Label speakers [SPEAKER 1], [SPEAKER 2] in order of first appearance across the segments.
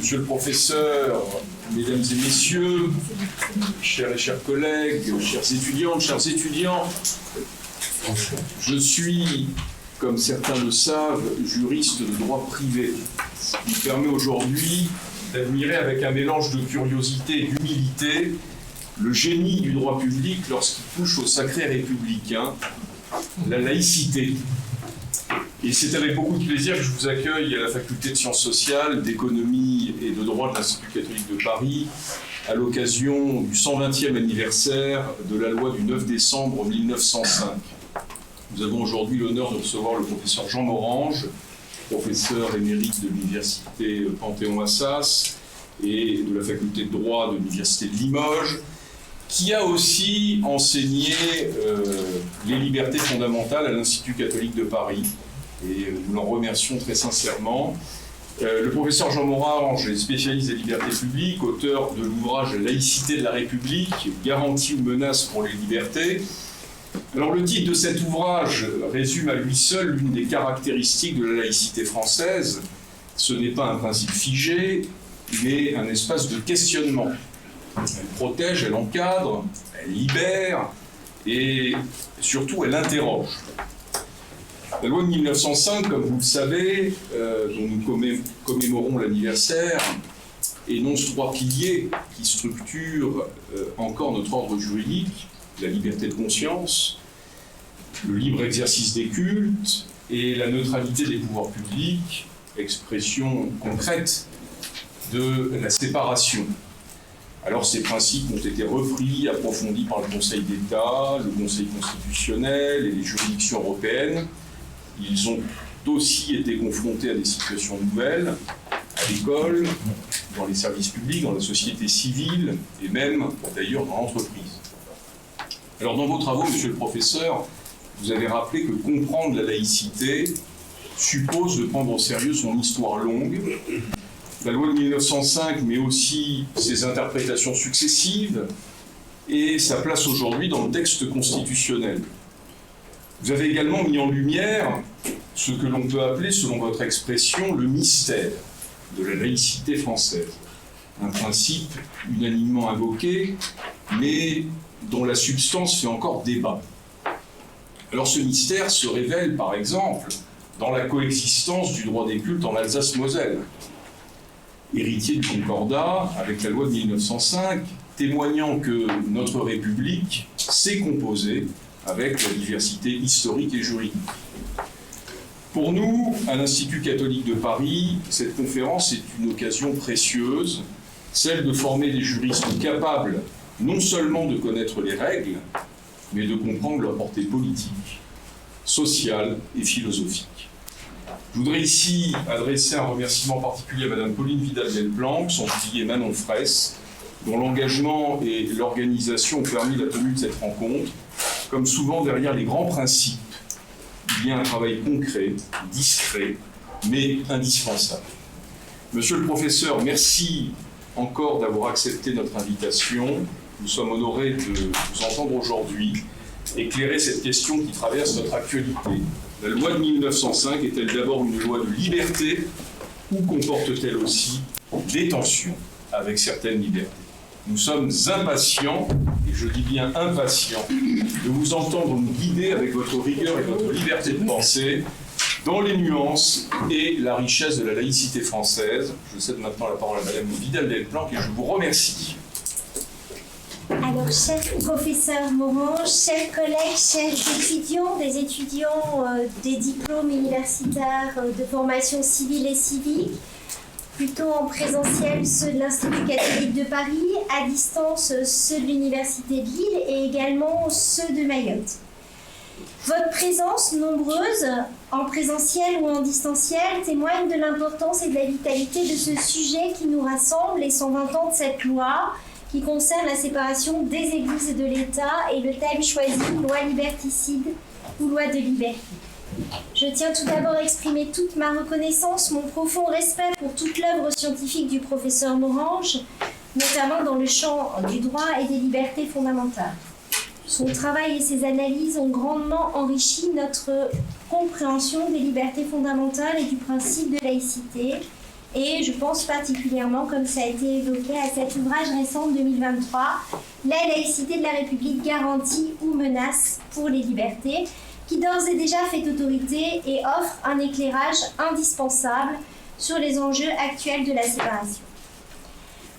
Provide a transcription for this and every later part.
[SPEAKER 1] Monsieur le professeur, mesdames et messieurs, chers et chers collègues, chères étudiantes, chers étudiants, je suis, comme certains le savent, juriste de droit privé, ce qui me permet aujourd'hui d'admirer avec un mélange de curiosité et d'humilité le génie du droit public lorsqu'il touche au sacré républicain, la laïcité. Et c'est avec beaucoup de plaisir que je vous accueille à la faculté de sciences sociales, d'économie et de droit de l'Institut catholique de Paris à l'occasion du 120e anniversaire de la loi du 9 décembre 1905. Nous avons aujourd'hui l'honneur de recevoir le professeur Jean Morange, professeur émérite de l'université Panthéon-Assas et de la faculté de droit de l'université de Limoges, qui a aussi enseigné les libertés fondamentales à l'Institut catholique de Paris. Et nous l'en remercions très sincèrement. Le professeur Jean Morange est spécialiste des libertés publiques, auteur de l'ouvrage « Laïcité de la République, garantie ou menace pour les libertés ». Alors le titre de cet ouvrage résume à lui seul l'une des caractéristiques de la laïcité française. Ce n'est pas un principe figé, mais un espace de questionnement. Elle protège, elle encadre, elle libère et surtout elle interroge. La loi de 1905, comme vous le savez, dont nous commémorons l'anniversaire, énonce trois piliers qui structurent encore notre ordre juridique: la liberté de conscience, le libre exercice des cultes et la neutralité des pouvoirs publics, expression concrète de la séparation. Alors ces principes ont été repris, approfondis par le Conseil d'État, le Conseil constitutionnel et les juridictions européennes. Ils ont aussi été confrontés à des situations nouvelles, à l'école, dans les services publics, dans la société civile et même d'ailleurs dans l'entreprise. Alors dans vos travaux, monsieur le professeur, vous avez rappelé que comprendre la laïcité suppose de prendre au sérieux son histoire longue, la loi de 1905, mais aussi ses interprétations successives et sa place aujourd'hui dans le texte constitutionnel. Vous avez également mis en lumière ce que l'on peut appeler, selon votre expression, le mystère de la laïcité française. Un principe unanimement invoqué, mais dont la substance fait encore débat. Alors ce mystère se révèle, par exemple, dans la coexistence du droit des cultes en Alsace-Moselle. Héritier du Concordat, avec la loi de 1905, témoignant que notre République s'est composée avec la diversité historique et juridique. Pour nous, à l'Institut catholique de Paris, cette conférence est une occasion précieuse, celle de former des juristes capables non seulement de connaître les règles, mais de comprendre leur portée politique, sociale et philosophique. Je voudrais ici adresser un remerciement particulier à Madame Pauline Vidal-Delplanque, son pilier Manon Fraisse, dont l'engagement et l'organisation ont permis la tenue de cette rencontre. Comme souvent, derrière les grands principes, il y a un travail concret, discret, mais indispensable. Monsieur le professeur, merci encore d'avoir accepté notre invitation. Nous sommes honorés de vous entendre aujourd'hui éclairer cette question qui traverse notre actualité. La loi de 1905 est-elle d'abord une loi de liberté ou comporte-t-elle aussi des tensions avec certaines libertés? Nous sommes impatients, et je dis bien impatients, de vous entendre nous guider avec votre rigueur et votre liberté de pensée dans les nuances et la richesse de la laïcité française. Je cède maintenant la parole à Madame Vidal-Delplanque et je vous remercie.
[SPEAKER 2] Alors, cher professeur Morange, chers collègues, chers étudiants, des étudiants des diplômes universitaires de formation civile et civique, plutôt en présentiel ceux de l'Institut catholique de Paris, à distance ceux de l'Université de Lille et également ceux de Mayotte. Votre présence nombreuse, en présentiel ou en distanciel, témoigne de l'importance et de la vitalité de ce sujet qui nous rassemble, les 120 ans de cette loi, qui concerne la séparation des églises et de l'État et le thème choisi, loi liberticide ou loi de liberté. Je tiens tout d'abord à exprimer toute ma reconnaissance, mon profond respect pour toute l'œuvre scientifique du professeur Morange, notamment dans le champ du droit et des libertés fondamentales. Son travail et ses analyses ont grandement enrichi notre compréhension des libertés fondamentales et du principe de laïcité, Et je pense particulièrement, comme ça a été évoqué, à cet ouvrage récent de 2023, La laïcité de la République, garantie ou menace pour les libertés, qui d'ores et déjà fait autorité et offre un éclairage indispensable sur les enjeux actuels de la séparation.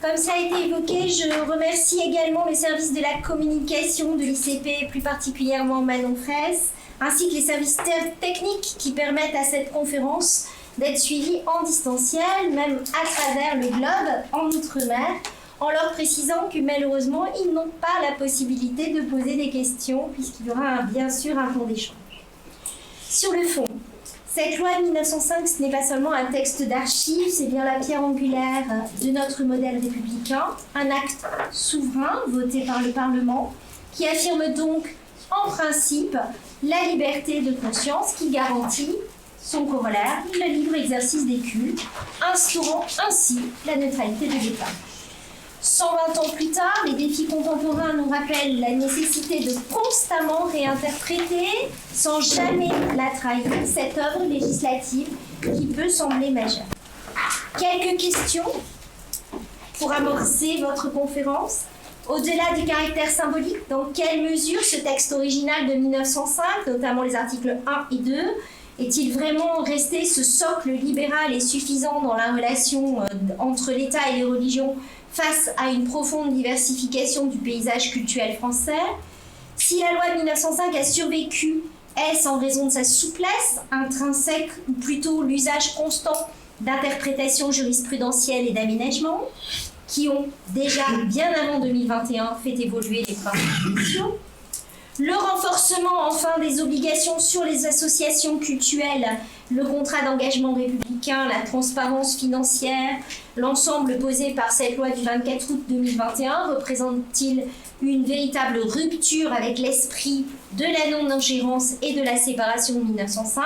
[SPEAKER 2] Comme ça a été évoqué, je remercie également le service de la communication de l'ICP, plus particulièrement Manon Fraisse, ainsi que les services techniques qui permettent à cette conférence d'être suivie en distanciel, même à travers le globe, en Outre-mer, en leur précisant que malheureusement, ils n'ont pas la possibilité de poser des questions, puisqu'il y aura bien sûr un temps d'échange. Sur le fond, cette loi de 1905, ce n'est pas seulement un texte d'archives, c'est bien la pierre angulaire de notre modèle républicain, un acte souverain voté par le Parlement, qui affirme donc en principe la liberté de conscience, qui garantit son corollaire, le libre exercice des cultes, instaurant ainsi la neutralité de l'État. 120 ans plus tard, les défis contemporains nous rappellent la nécessité de constamment réinterpréter, sans jamais la trahir, cette œuvre législative qui peut sembler majeure. Quelques questions pour amorcer votre conférence. Au-delà du caractère symbolique, dans quelle mesure ce texte original de 1905, notamment les articles 1 et 2, est-il vraiment resté ce socle libéral et suffisant dans la relation entre l'État et les religions face à une profonde diversification du paysage cultuel français? Si la loi de 1905 a survécu, est-ce en raison de sa souplesse intrinsèque ou plutôt l'usage constant d'interprétations jurisprudentielles et d'aménagements qui ont déjà, bien avant 2021, fait évoluer les principes sociaux? Le renforcement, enfin, des obligations sur les associations cultuelles, le contrat d'engagement républicain, la transparence financière, l'ensemble posé par cette loi du 24 août 2021, représente-t-il une véritable rupture avec l'esprit de la non-ingérence et de la séparation de 1905,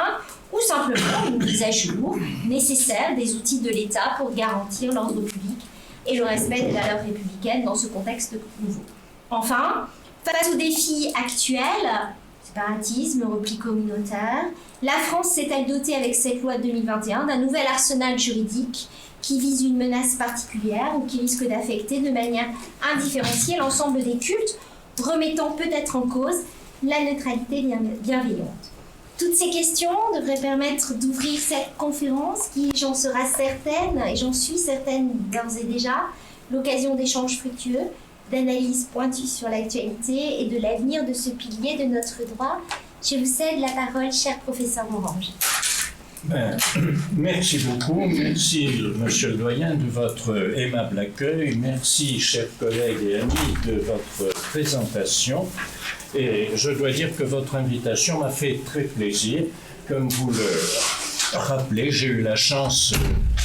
[SPEAKER 2] ou simplement une mise à jour nécessaire des outils de l'État pour garantir l'ordre public et le respect des valeurs républicaines dans ce contexte nouveau? Enfin, face aux défis actuels, séparatisme, repli communautaire, la France s'est-elle dotée avec cette loi de 2021 d'un nouvel arsenal juridique qui vise une menace particulière ou qui risque d'affecter de manière indifférenciée l'ensemble des cultes, remettant peut-être en cause la neutralité bienveillante? Toutes ces questions devraient permettre d'ouvrir cette conférence qui, j'en serai certaine, et j'en suis certaine d'ores et déjà, l'occasion d'échanges fructueux, d'analyse pointue sur l'actualité et de l'avenir de ce pilier de notre droit. Je vous cède la parole, cher professeur Morange.
[SPEAKER 3] Merci beaucoup, merci monsieur le doyen de votre aimable accueil, merci chers collègues et amis de votre présentation, et je dois dire que votre invitation m'a fait très plaisir. Comme vous le rappelez, j'ai eu la chance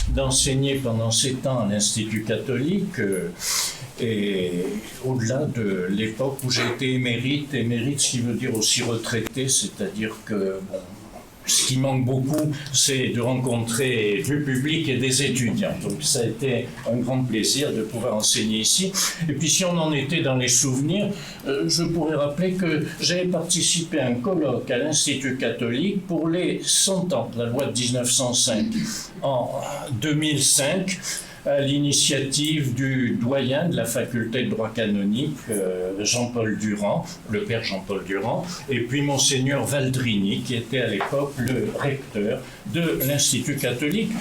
[SPEAKER 3] d'enseigner pendant 7 ans à l'Institut catholique, et au-delà de l'époque où j'ai été émérite, ce qui veut dire aussi retraité, c'est-à-dire que ce qui manque beaucoup, c'est de rencontrer du public et des étudiants. Donc ça a été un grand plaisir de pouvoir enseigner ici. Et puis si on en était dans les souvenirs, je pourrais rappeler que j'avais participé à un colloque à l'Institut catholique pour les 100 ans de la loi de 1905 en 2005, à l'initiative du doyen de la faculté de droit canonique, Jean-Paul Durand, le père Jean-Paul Durand, et puis Monseigneur Valdrini, qui était à l'époque le recteur de l'Institut catholique,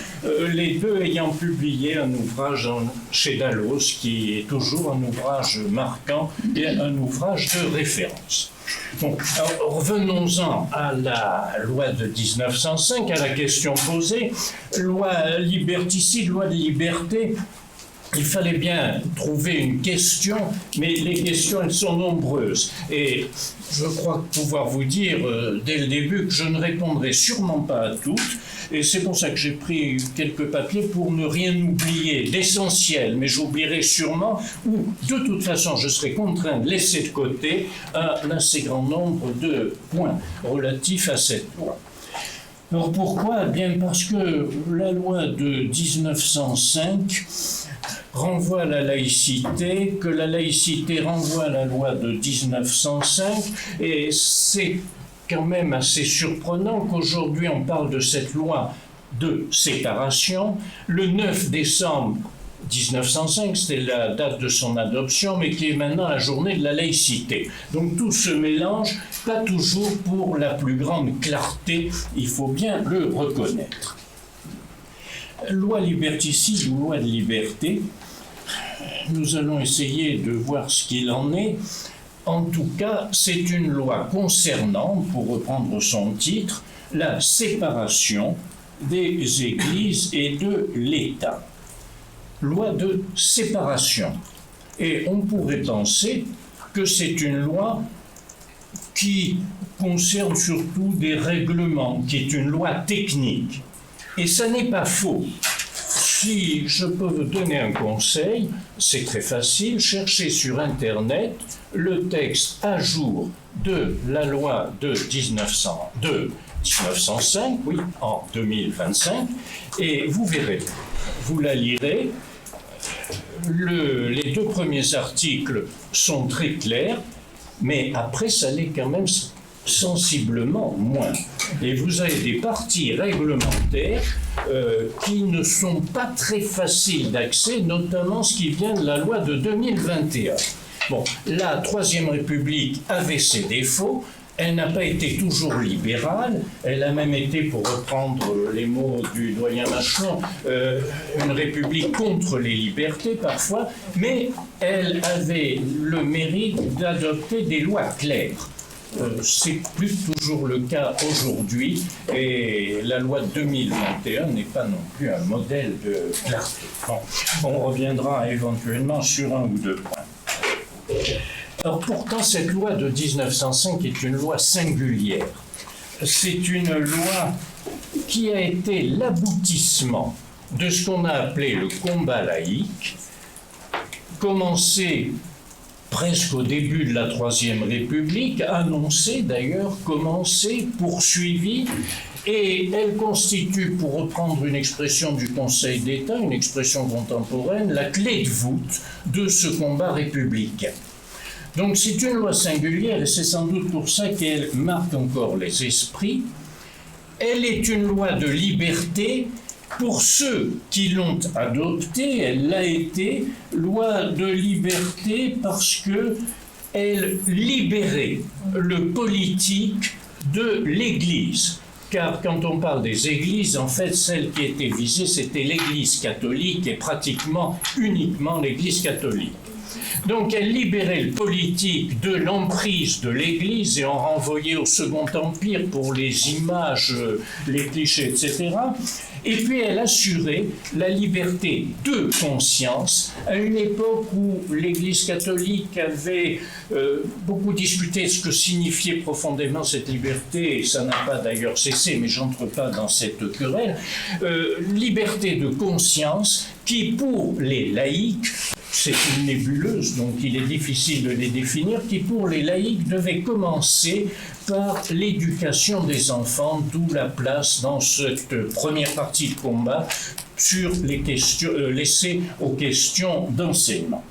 [SPEAKER 3] les deux ayant publié un ouvrage chez Dalloz, qui est toujours un ouvrage marquant et un ouvrage de référence. Bon, alors revenons-en à la loi de 1905, à la question posée. Loi liberticide, loi de liberté. Il fallait bien trouver une question, mais les questions, elles sont nombreuses. Et je crois pouvoir vous dire dès le début que je ne répondrai sûrement pas à toutes. Et c'est pour ça que j'ai pris quelques papiers pour ne rien oublier d'essentiel, mais j'oublierai sûrement, ou de toute façon je serai contraint de laisser de côté un assez grand nombre de points relatifs à cette loi. Alors pourquoi? Bien parce que la loi de 1905 renvoie à la laïcité, que la laïcité renvoie à la loi de 1905, et c'est quand même assez surprenant qu'aujourd'hui on parle de cette loi de séparation. Le 9 décembre 1905, c'était la date de son adoption, mais qui est maintenant la journée de la laïcité. Donc tout se mélange, pas toujours pour la plus grande clarté, il faut bien le reconnaître. Loi liberticide ou loi de liberté, nous allons essayer de voir ce qu'il en est. En tout cas, c'est une loi concernant, pour reprendre son titre, la séparation des églises et de l'État. Loi de séparation. Et on pourrait penser que c'est une loi qui concerne surtout des règlements, qui est une loi technique. Et ça n'est pas faux. Si je peux vous donner un conseil, c'est très facile, cherchez sur Internet le texte à jour de la loi de 1905, oui, en 2025, et vous verrez, vous la lirez. Les deux premiers articles sont très clairs, mais après, ça l'est quand même sensiblement moins. Et vous avez des parties réglementaires qui ne sont pas très faciles d'accès, notamment ce qui vient de la loi de 2021. Bon, la Troisième République avait ses défauts. Elle n'a pas été toujours libérale, elle a même été, pour reprendre les mots du doyen Macron, une république contre les libertés parfois, mais elle avait le mérite d'adopter des lois claires. C'est plus toujours le cas aujourd'hui, et la loi de 2021 n'est pas non plus un modèle de clarté. Bon, on reviendra éventuellement sur un ou deux points. Alors pourtant, cette loi de 1905 est une loi singulière. C'est une loi qui a été l'aboutissement de ce qu'on a appelé le combat laïque, commencé presque au début de la Troisième République, annoncé d'ailleurs, commencé, poursuivi, et elle constitue, pour reprendre une expression du Conseil d'État, une expression contemporaine, la clé de voûte de ce combat républicain. Donc c'est une loi singulière et c'est sans doute pour ça qu'elle marque encore les esprits. Elle est une loi de liberté pour ceux qui l'ont adoptée. Elle l'a été, loi de liberté parce qu'elle libérait le politique de l'Église. Car quand on parle des églises, en fait, celle qui était visée, c'était l'Église catholique et pratiquement uniquement l'Église catholique. Donc elle libérait le politique de l'emprise de l'Église et en renvoyait au Second Empire pour les images, les clichés, etc. Et puis elle assurait la liberté de conscience à une époque où l'Église catholique avait beaucoup discuté de ce que signifiait profondément cette liberté, et ça n'a pas d'ailleurs cessé, mais j'entre pas dans cette querelle, liberté de conscience qui, pour les laïcs, c'est une nébuleuse, donc il est difficile de les définir, qui pour les laïcs devait commencer par l'éducation des enfants, d'où la place dans cette première partie de combat sur les questions, laissées aux questions d'enseignement.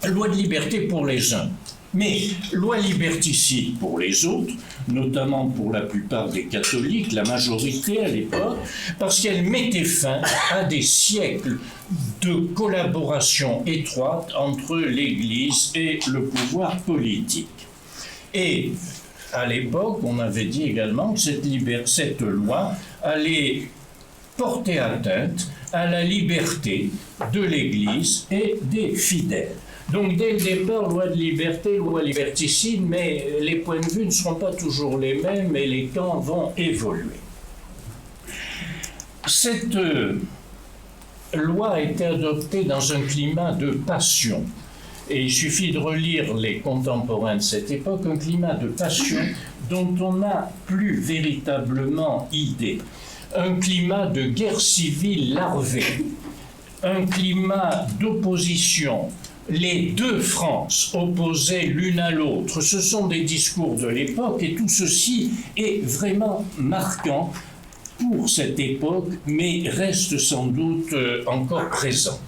[SPEAKER 3] Loi de liberté pour les uns, mais loi liberticide pour les autres, notamment pour la plupart des catholiques, la majorité à l'époque, parce qu'elle mettait fin à des siècles de collaboration étroite entre l'Église et le pouvoir politique. Et à l'époque, on avait dit également que cette loi allait porter atteinte à la liberté de l'Église et des fidèles. Donc dès le départ, loi de liberté, loi liberticide, mais les points de vue ne seront pas toujours les mêmes et les camps vont évoluer. Cette loi a été adoptée dans un climat de passion. Et il suffit de relire les contemporains de cette époque, un climat de passion dont on n'a plus véritablement idée. Un climat de guerre civile larvée, un climat d'opposition. Les deux Frances opposées l'une à l'autre, ce sont des discours de l'époque et tout ceci est vraiment marquant pour cette époque, mais reste sans doute encore présent.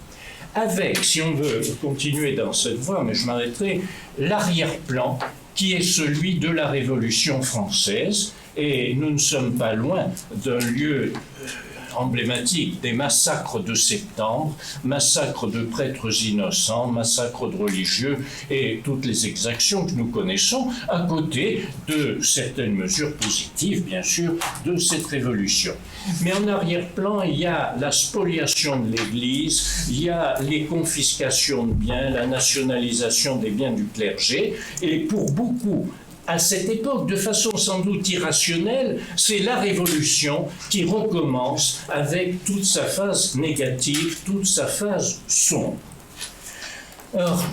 [SPEAKER 3] Avec, si on veut continuer dans cette voie, mais je m'arrêterai, l'arrière-plan qui est celui de la Révolution française, et nous ne sommes pas loin d'un lieu emblématique des massacres de septembre, massacres de prêtres innocents, massacres de religieux et toutes les exactions que nous connaissons, à côté de certaines mesures positives, bien sûr, de cette révolution. Mais en arrière-plan, il y a la spoliation de l'Église, il y a les confiscations de biens, la nationalisation des biens du clergé, et pour beaucoup, à cette époque, de façon sans doute irrationnelle, c'est la Révolution qui recommence avec toute sa phase négative, toute sa phase sombre. Alors,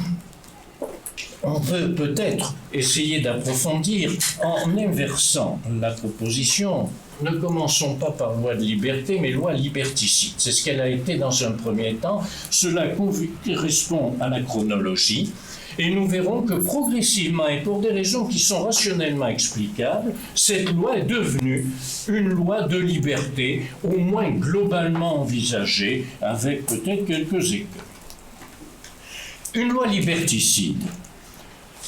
[SPEAKER 3] on peut peut-être essayer d'approfondir en inversant la proposition. Ne commençons pas par loi de liberté, mais loi liberticide. C'est ce qu'elle a été dans un premier temps. Cela correspond à la chronologie. Et nous verrons que progressivement, et pour des raisons qui sont rationnellement explicables, cette loi est devenue une loi de liberté, au moins globalement envisagée, avec peut-être quelques écueils. Une loi liberticide.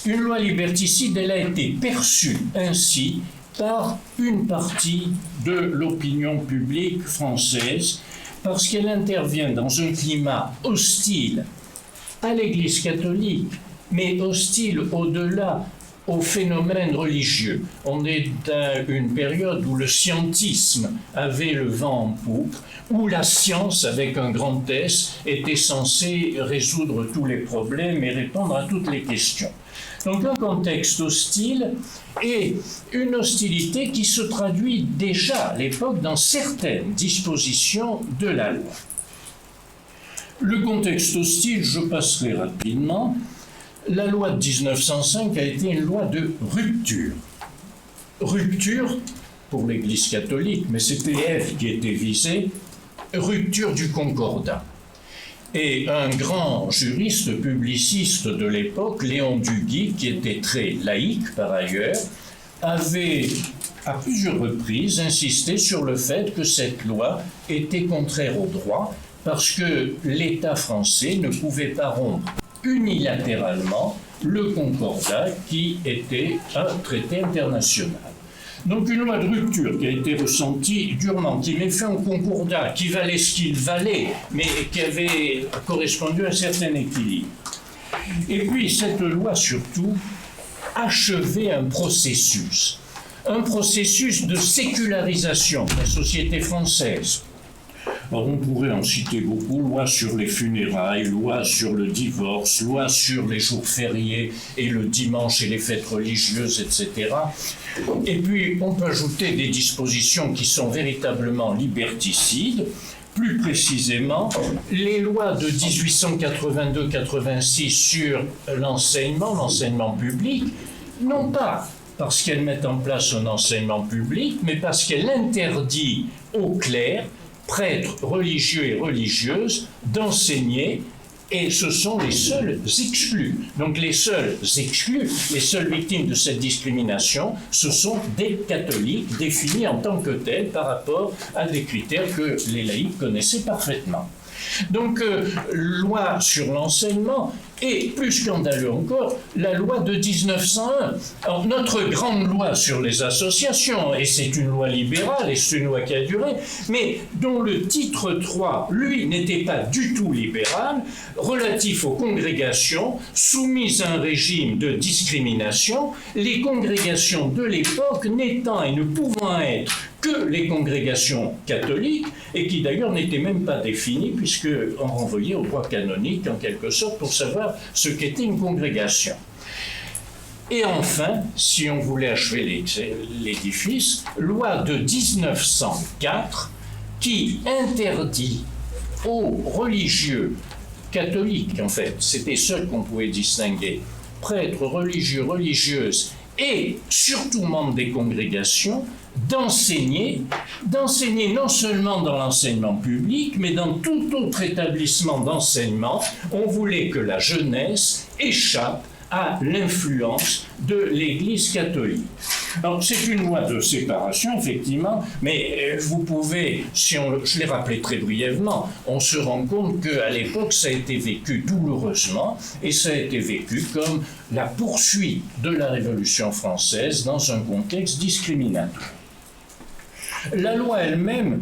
[SPEAKER 3] Une loi liberticide, elle a été perçue ainsi par une partie de l'opinion publique française, parce qu'elle intervient dans un climat hostile à l'Église catholique, mais hostile au-delà aux phénomènes religieux. On est dans une période où le scientisme avait le vent en poupe, où la science, avec un grand S, était censée résoudre tous les problèmes et répondre à toutes les questions. Donc un contexte hostile et une hostilité qui se traduit déjà à l'époque dans certaines dispositions de la loi. Le contexte hostile, je passerai rapidement. La loi de 1905 a été une loi de rupture. Rupture pour l'Église catholique, mais c'était Ève qui était visée, rupture du concordat. Et un grand juriste publiciste de l'époque, Léon Duguy, qui était très laïque par ailleurs, avait à plusieurs reprises insisté sur le fait que cette loi était contraire au droit, parce que l'État français ne pouvait pas rompre unilatéralement le concordat qui était un traité international. Donc une loi de rupture qui a été ressentie durement, qui met fin au concordat, qui valait ce qu'il valait, mais qui avait correspondu à un certain équilibre. Et puis cette loi surtout achevait un processus de sécularisation de la société française. Alors on pourrait en citer beaucoup, loi sur les funérailles, loi sur le divorce, loi sur les jours fériés et le dimanche et les fêtes religieuses, etc. Et puis on peut ajouter des dispositions qui sont véritablement liberticides. Plus précisément, les lois de 1882-86 sur l'enseignement public, non pas parce qu'elles mettent en place un enseignement public, mais parce qu'elles interdisent aux clercs, prêtres religieux et religieuses, d'enseigner, et ce sont les seuls exclus. Donc les seuls exclus, les seules victimes de cette discrimination, ce sont des catholiques définis en tant que tels par rapport à des critères que les laïcs connaissaient parfaitement. Donc, loi sur l'enseignement, et plus scandaleux encore, la loi de 1901. Alors, notre grande loi sur les associations, et c'est une loi libérale, et c'est une loi qui a duré, mais dont le titre 3, lui, n'était pas du tout libéral, relatif aux congrégations, soumises à un régime de discrimination, les congrégations de l'époque n'étant et ne pouvant être que les congrégations catholiques, et qui d'ailleurs n'étaient même pas définies, puisqu'on renvoyait au droit canonique, en quelque sorte, pour savoir ce qu'était une congrégation. Et enfin, si on voulait achever l'édifice, loi de 1904, qui interdit aux religieux catholiques, en fait, c'était ceux qu'on pouvait distinguer, prêtres, religieux, religieuses, et surtout membres des congrégations, d'enseigner non seulement dans l'enseignement public, mais dans tout autre établissement d'enseignement. On voulait que la jeunesse échappe à l'influence de l'Église catholique. Alors, c'est une loi de séparation, effectivement, mais vous pouvez, je l'ai rappelé très brièvement, on se rend compte qu'à l'époque, ça a été vécu douloureusement, et ça a été vécu comme la poursuite de la Révolution française dans un contexte discriminatoire. La loi elle-même,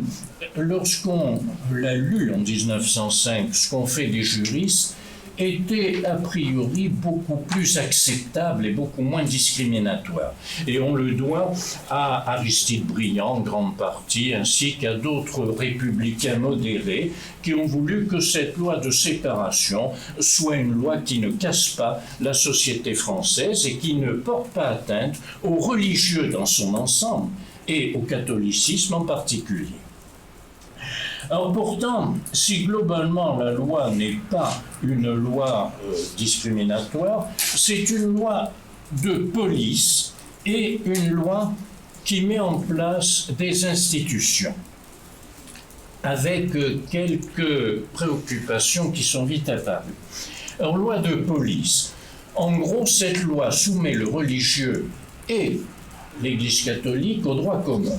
[SPEAKER 3] lorsqu'on l'a lue en 1905, ce qu'ont fait des juristes, était a priori beaucoup plus acceptable et beaucoup moins discriminatoire. Et on le doit à Aristide Briand en grande partie, ainsi qu'à d'autres républicains modérés qui ont voulu que cette loi de séparation soit une loi qui ne casse pas la société française et qui ne porte pas atteinte aux religieux dans son ensemble et au catholicisme en particulier. Alors pourtant, si globalement la loi n'est pas une loi discriminatoire, c'est une loi de police et une loi qui met en place des institutions avec quelques préoccupations qui sont vite apparues. Alors, loi de police. En gros, cette loi soumet le religieux et l'Église catholique au droit commun.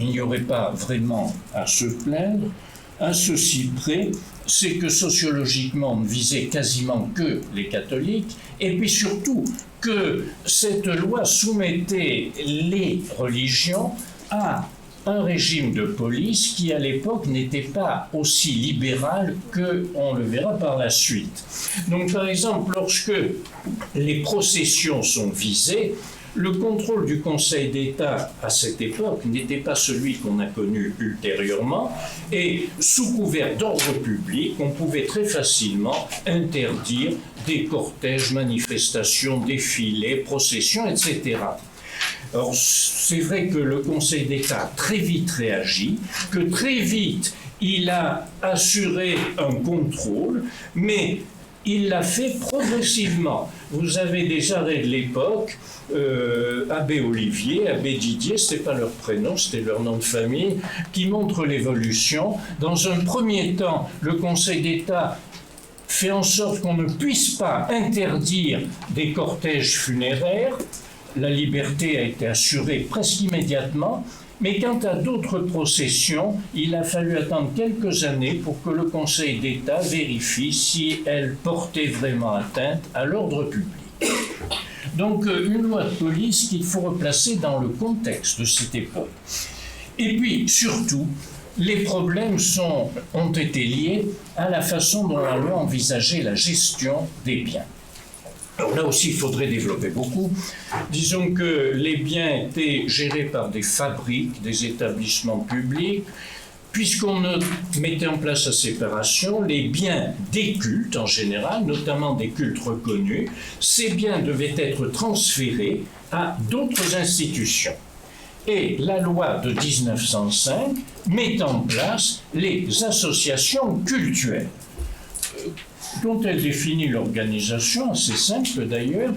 [SPEAKER 3] Il n'y aurait pas vraiment à se plaindre, à ceci près, c'est que sociologiquement on ne visait quasiment que les catholiques, et puis surtout que cette loi soumettait les religions à un régime de police qui à l'époque n'était pas aussi libéral qu'on le verra par la suite. Donc par exemple, lorsque les processions sont visées, le contrôle du Conseil d'État à cette époque n'était pas celui qu'on a connu ultérieurement, et sous couvert d'ordre public, on pouvait très facilement interdire des cortèges, manifestations, défilés, processions, etc. Alors, c'est vrai que le Conseil d'État a très vite réagi, que très vite il a assuré un contrôle, mais il l'a fait progressivement. Vous avez des arrêts de l'époque, Abbé Olivier, Abbé Didier, ce n'était pas leur prénom, c'était leur nom de famille, qui montrent l'évolution. Dans un premier temps, le Conseil d'État fait en sorte qu'on ne puisse pas interdire des cortèges funéraires. La liberté a été assurée presque immédiatement, mais quant à d'autres processions, il a fallu attendre quelques années pour que le Conseil d'État vérifie si elles portaient vraiment atteinte à l'ordre public. Donc une loi de police qu'il faut replacer dans le contexte de cette époque. Et puis surtout, les problèmes ont été liés à la façon dont la loi envisageait la gestion des biens. Alors là aussi, il faudrait développer beaucoup. Disons que les biens étaient gérés par des fabriques, des établissements publics. Puisqu'on mettait en place la séparation, les biens des cultes en général, notamment des cultes reconnus, ces biens devaient être transférés à d'autres institutions. Et la loi de 1905 met en place les associations cultuelles, dont elle définit l'organisation, assez simple d'ailleurs,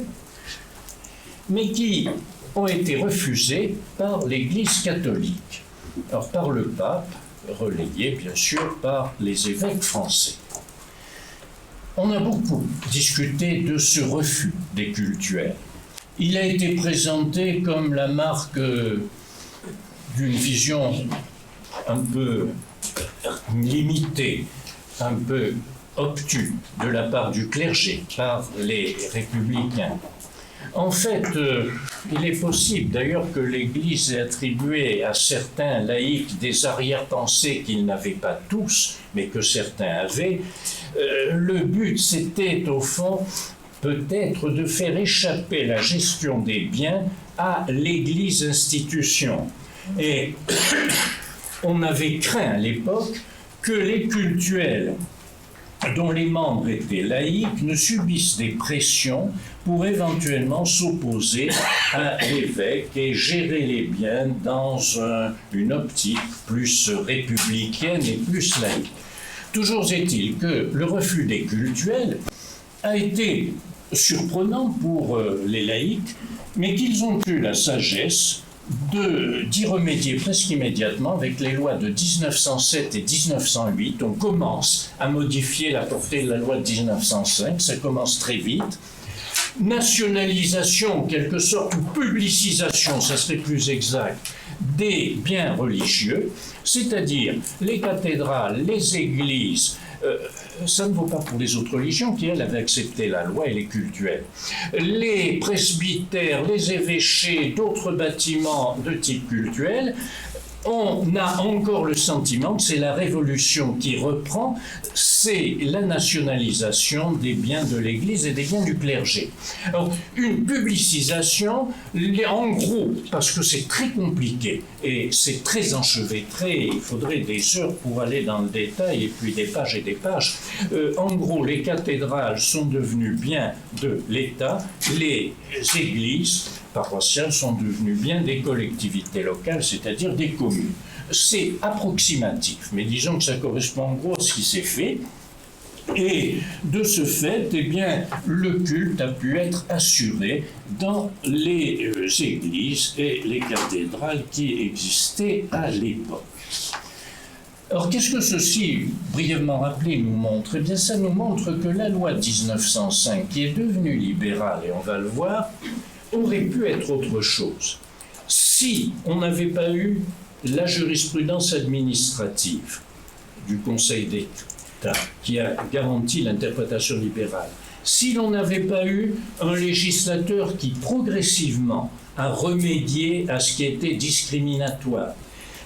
[SPEAKER 3] mais qui ont été refusées par l'Église catholique. Alors par le pape, relayé bien sûr par les évêques français. On a beaucoup discuté de ce refus des cultuels. Il a été présenté comme la marque d'une vision un peu limitée, un peu obtus de la part du clergé, par les républicains. En fait, il est possible d'ailleurs que l'Église ait attribué à certains laïcs des arrière-pensées qu'ils n'avaient pas tous, mais que certains avaient. Le but, c'était au fond peut-être de faire échapper la gestion des biens à l'Église institution. Et on avait craint à l'époque que les cultuels dont les membres étaient laïcs ne subissent des pressions pour éventuellement s'opposer à l'évêque et gérer les biens dans une optique plus républicaine et plus laïque. Toujours est-il que le refus des cultuels a été surprenant pour les laïcs, mais qu'ils ont eu la sagesse d'y remédier presque immédiatement avec les lois de 1907 et 1908. On commence à modifier la portée de la loi de 1905, ça commence très vite. Nationalisation, en quelque sorte, ou publicisation, ça serait plus exact, des biens religieux, c'est-à-dire les cathédrales, les églises. Ça ne vaut pas pour les autres religions qui, elles, avaient accepté la loi et les cultuels. Les presbytères, les évêchés, d'autres bâtiments de type cultuel on a encore le sentiment que c'est la Révolution qui reprend, c'est la nationalisation des biens de l'Église et des biens du clergé. Alors, une publicisation, en gros, parce que c'est très compliqué et c'est très enchevêtré, il faudrait des heures pour aller dans le détail et puis des pages et des pages. En gros, les cathédrales sont devenues biens de l'État, les églises paroissiales sont devenues bien des collectivités locales, c'est-à-dire des communes. C'est approximatif, mais disons que ça correspond en gros à ce qui s'est fait. Et de ce fait, eh bien, le culte a pu être assuré dans les églises et les cathédrales qui existaient à l'époque. Alors, qu'est-ce que ceci, brièvement rappelé, nous montre? Eh bien, ça nous montre que la loi de 1905, qui est devenue libérale, et on va le voir, aurait pu être autre chose. Si on n'avait pas eu la jurisprudence administrative du Conseil d'État qui a garanti l'interprétation libérale, si l'on n'avait pas eu un législateur qui progressivement a remédié à ce qui était discriminatoire,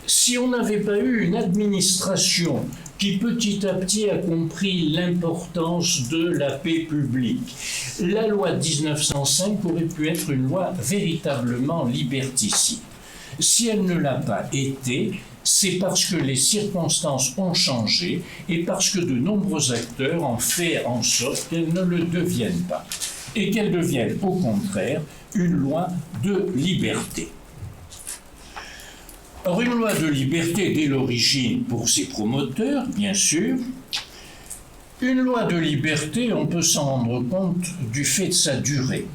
[SPEAKER 3] si on n'avait pas eu une administration qui petit à petit a compris l'importance de la paix publique, la loi de 1905 aurait pu être une loi véritablement liberticide. Si elle ne l'a pas été, c'est parce que les circonstances ont changé et parce que de nombreux acteurs ont fait en sorte qu'elles ne le deviennent pas et qu'elles deviennent au contraire une loi de liberté. Alors, une loi de liberté dès l'origine pour ses promoteurs, bien sûr. Une loi de liberté, on peut s'en rendre compte du fait de sa durée.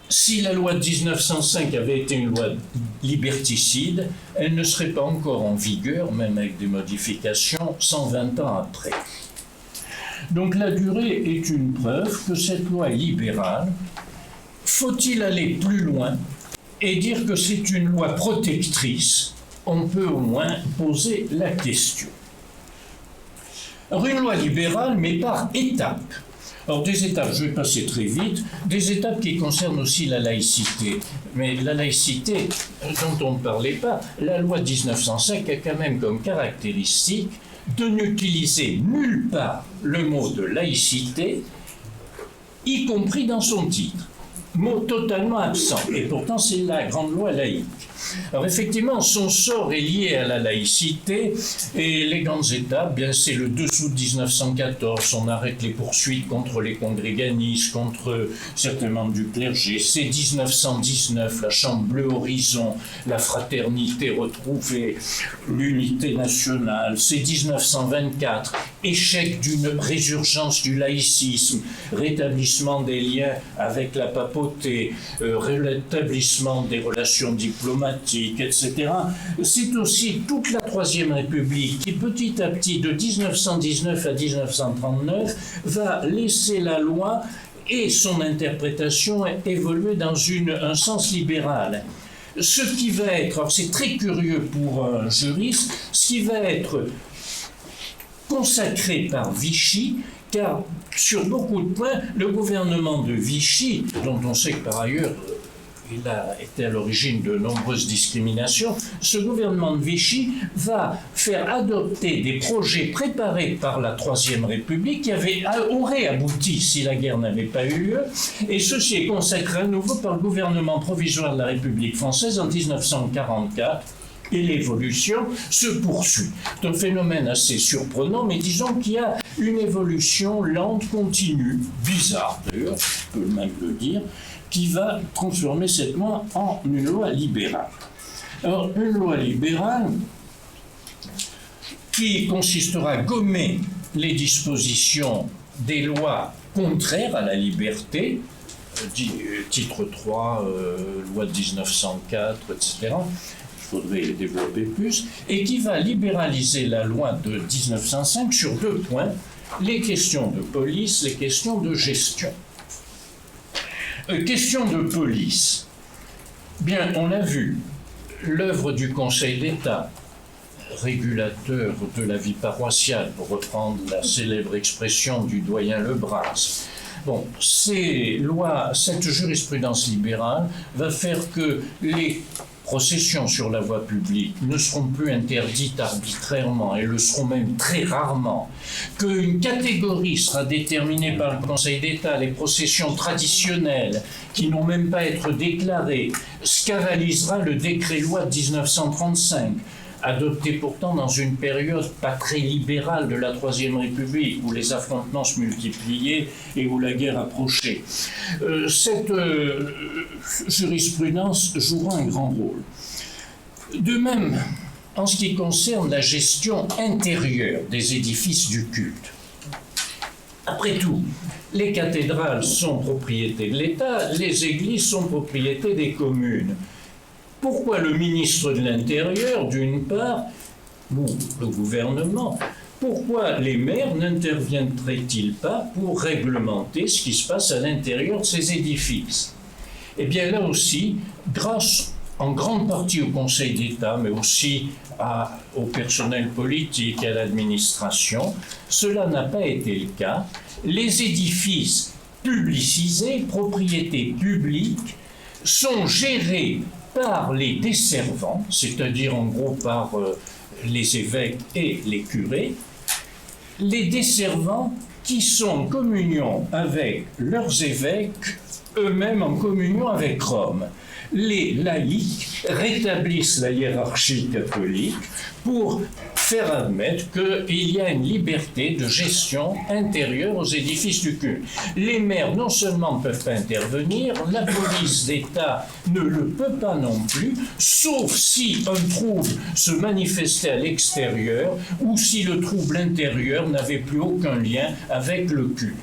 [SPEAKER 3] Si la loi de 1905 avait été une loi liberticide, elle ne serait pas encore en vigueur, même avec des modifications, 120 ans après. Donc la durée est une preuve que cette loi est libérale. Faut-il aller plus loin et dire que c'est une loi protectrice? On peut au moins poser la question. Alors, une loi libérale, mais par étapes. Alors, des étapes, je vais passer très vite, des étapes qui concernent aussi la laïcité. Mais la laïcité, dont on ne parlait pas, la loi de 1905 a quand même comme caractéristique de n'utiliser nulle part le mot de laïcité, y compris dans son titre. Mot totalement absent. Et pourtant, c'est la grande loi laïque. Alors effectivement, son sort est lié à la laïcité et les grandes étapes, bien c'est le 2 août 1914, on arrête les poursuites contre les congréganistes, contre certains membres du clergé. C'est 1919, la Chambre Bleu Horizon, la fraternité retrouvée, l'unité nationale. C'est 1924, échec d'une résurgence du laïcisme, rétablissement des liens avec la papauté, rétablissement des relations diplomatiques, etc. C'est aussi toute la Troisième République qui, petit à petit, de 1919 à 1939, va laisser la loi et son interprétation évoluer dans un sens libéral. Ce qui va être, alors c'est très curieux pour un juriste, ce qui va être consacré par Vichy, car sur beaucoup de points, le gouvernement de Vichy, dont on sait que par ailleurs il a été à l'origine de nombreuses discriminations, ce gouvernement de Vichy va faire adopter des projets préparés par la Troisième République qui auraient abouti si la guerre n'avait pas eu lieu, et ceci est consacré à nouveau par le gouvernement provisoire de la République française en 1944. Et l'évolution se poursuit. C'est un phénomène assez surprenant, mais disons qu'il y a une évolution lente, continue, bizarre d'ailleurs, je peux même le dire, qui va transformer cette loi en une loi libérale. Alors, une loi libérale qui consistera à gommer les dispositions des lois contraires à la liberté, titre 3, loi de 1904, etc., il faudrait les développer plus, et qui va libéraliser la loi de 1905 sur 2 points, les questions de police, les questions de gestion. Question de police. Bien, on l'a vu, l'œuvre du Conseil d'État, régulateur de la vie paroissiale, pour reprendre la célèbre expression du doyen Lebras. Bon, cette jurisprudence libérale va faire que les processions sur la voie publique ne seront plus interdites arbitrairement, elles le seront même très rarement, qu'une catégorie sera déterminée par le Conseil d'État, les processions traditionnelles qui n'ont même pas à être déclarées, scandalisera le décret-loi de 1935, adopté pourtant dans une période pas très libérale de la Troisième République, où les affrontements se multipliaient et où la guerre approchait. Cette jurisprudence jouera un grand rôle. De même, en ce qui concerne la gestion intérieure des édifices du culte. Après tout, les cathédrales sont propriété de l'État, les églises sont propriété des communes. Pourquoi le ministre de l'Intérieur, d'une part, ou le gouvernement, pourquoi les maires n'interviendraient-ils pas pour réglementer ce qui se passe à l'intérieur de ces édifices? Eh bien là aussi, grâce en grande partie au Conseil d'État, mais aussi au personnel politique et à l'administration, cela n'a pas été le cas. Les édifices publicisés, propriété publique, sont gérés par les desservants, c'est-à-dire en gros par les évêques et les curés, les desservants qui sont en communion avec leurs évêques, eux-mêmes en communion avec Rome. Les laïcs rétablissent la hiérarchie catholique pour faire admettre qu'il y a une liberté de gestion intérieure aux édifices du culte. Les maires non seulement ne peuvent pas intervenir, la police d'État ne le peut pas non plus, sauf si un trouble se manifestait à l'extérieur ou si le trouble intérieur n'avait plus aucun lien avec le culte.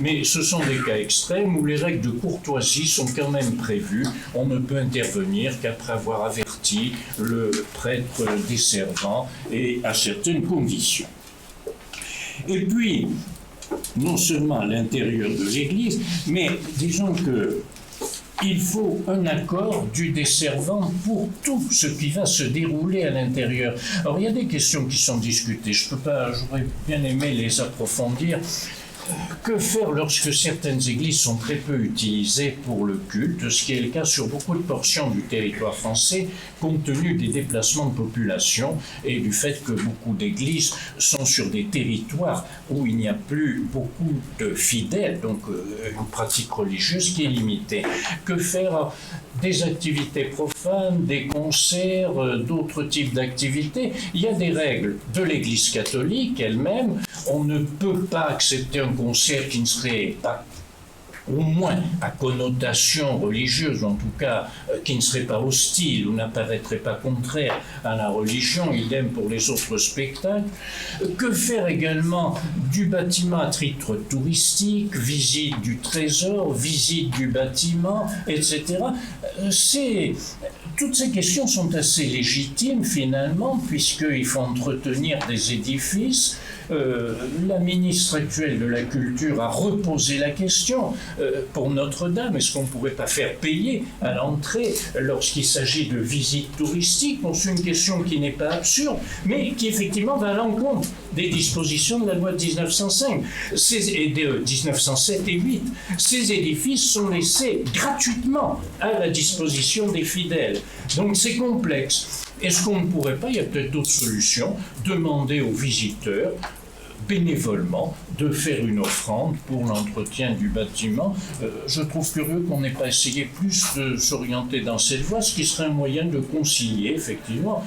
[SPEAKER 3] Mais ce sont des cas extrêmes où les règles de courtoisie sont quand même prévues. On ne peut intervenir qu'après avoir averti le prêtre desservant et à certaines conditions. Et puis, non seulement à l'intérieur de l'Église, mais disons que il faut un accord du desservant pour tout ce qui va se dérouler à l'intérieur. Alors, il y a des questions qui sont discutées. J'aurais bien aimé les approfondir. Que faire lorsque certaines églises sont très peu utilisées pour le culte, ce qui est le cas sur beaucoup de portions du territoire français, compte tenu des déplacements de population et du fait que beaucoup d'églises sont sur des territoires où il n'y a plus beaucoup de fidèles, donc une pratique religieuse qui est limitée. Que faire des activités profanes, des concerts, d'autres types d'activités? Il y a des règles de l'Église catholique elle-même. On ne peut pas accepter un concert qui ne serait pas au moins à connotation religieuse, en tout cas qui ne serait pas hostile ou n'apparaîtrait pas contraire à la religion, idem pour les autres spectacles. Que faire également du bâtiment à titre touristique, visite du trésor, visite du bâtiment, etc. Toutes ces questions sont assez légitimes finalement, puisqu'il faut entretenir des édifices. La ministre actuelle de la Culture a reposé la question pour Notre-Dame. Est-ce qu'on ne pourrait pas faire payer à l'entrée lorsqu'il s'agit de visites touristiques? Bon, c'est une question qui n'est pas absurde, mais qui effectivement va à l'encontre des dispositions de la loi de 1905, et de 1907 et 8. Ces édifices sont laissés gratuitement à la disposition des fidèles. Donc c'est complexe. Est-ce qu'on ne pourrait pas, il y a peut-être d'autres solutions, demander aux visiteurs bénévolement de faire une offrande pour l'entretien du bâtiment? Je trouve curieux qu'on n'ait pas essayé plus de s'orienter dans cette voie, ce qui serait un moyen de concilier effectivement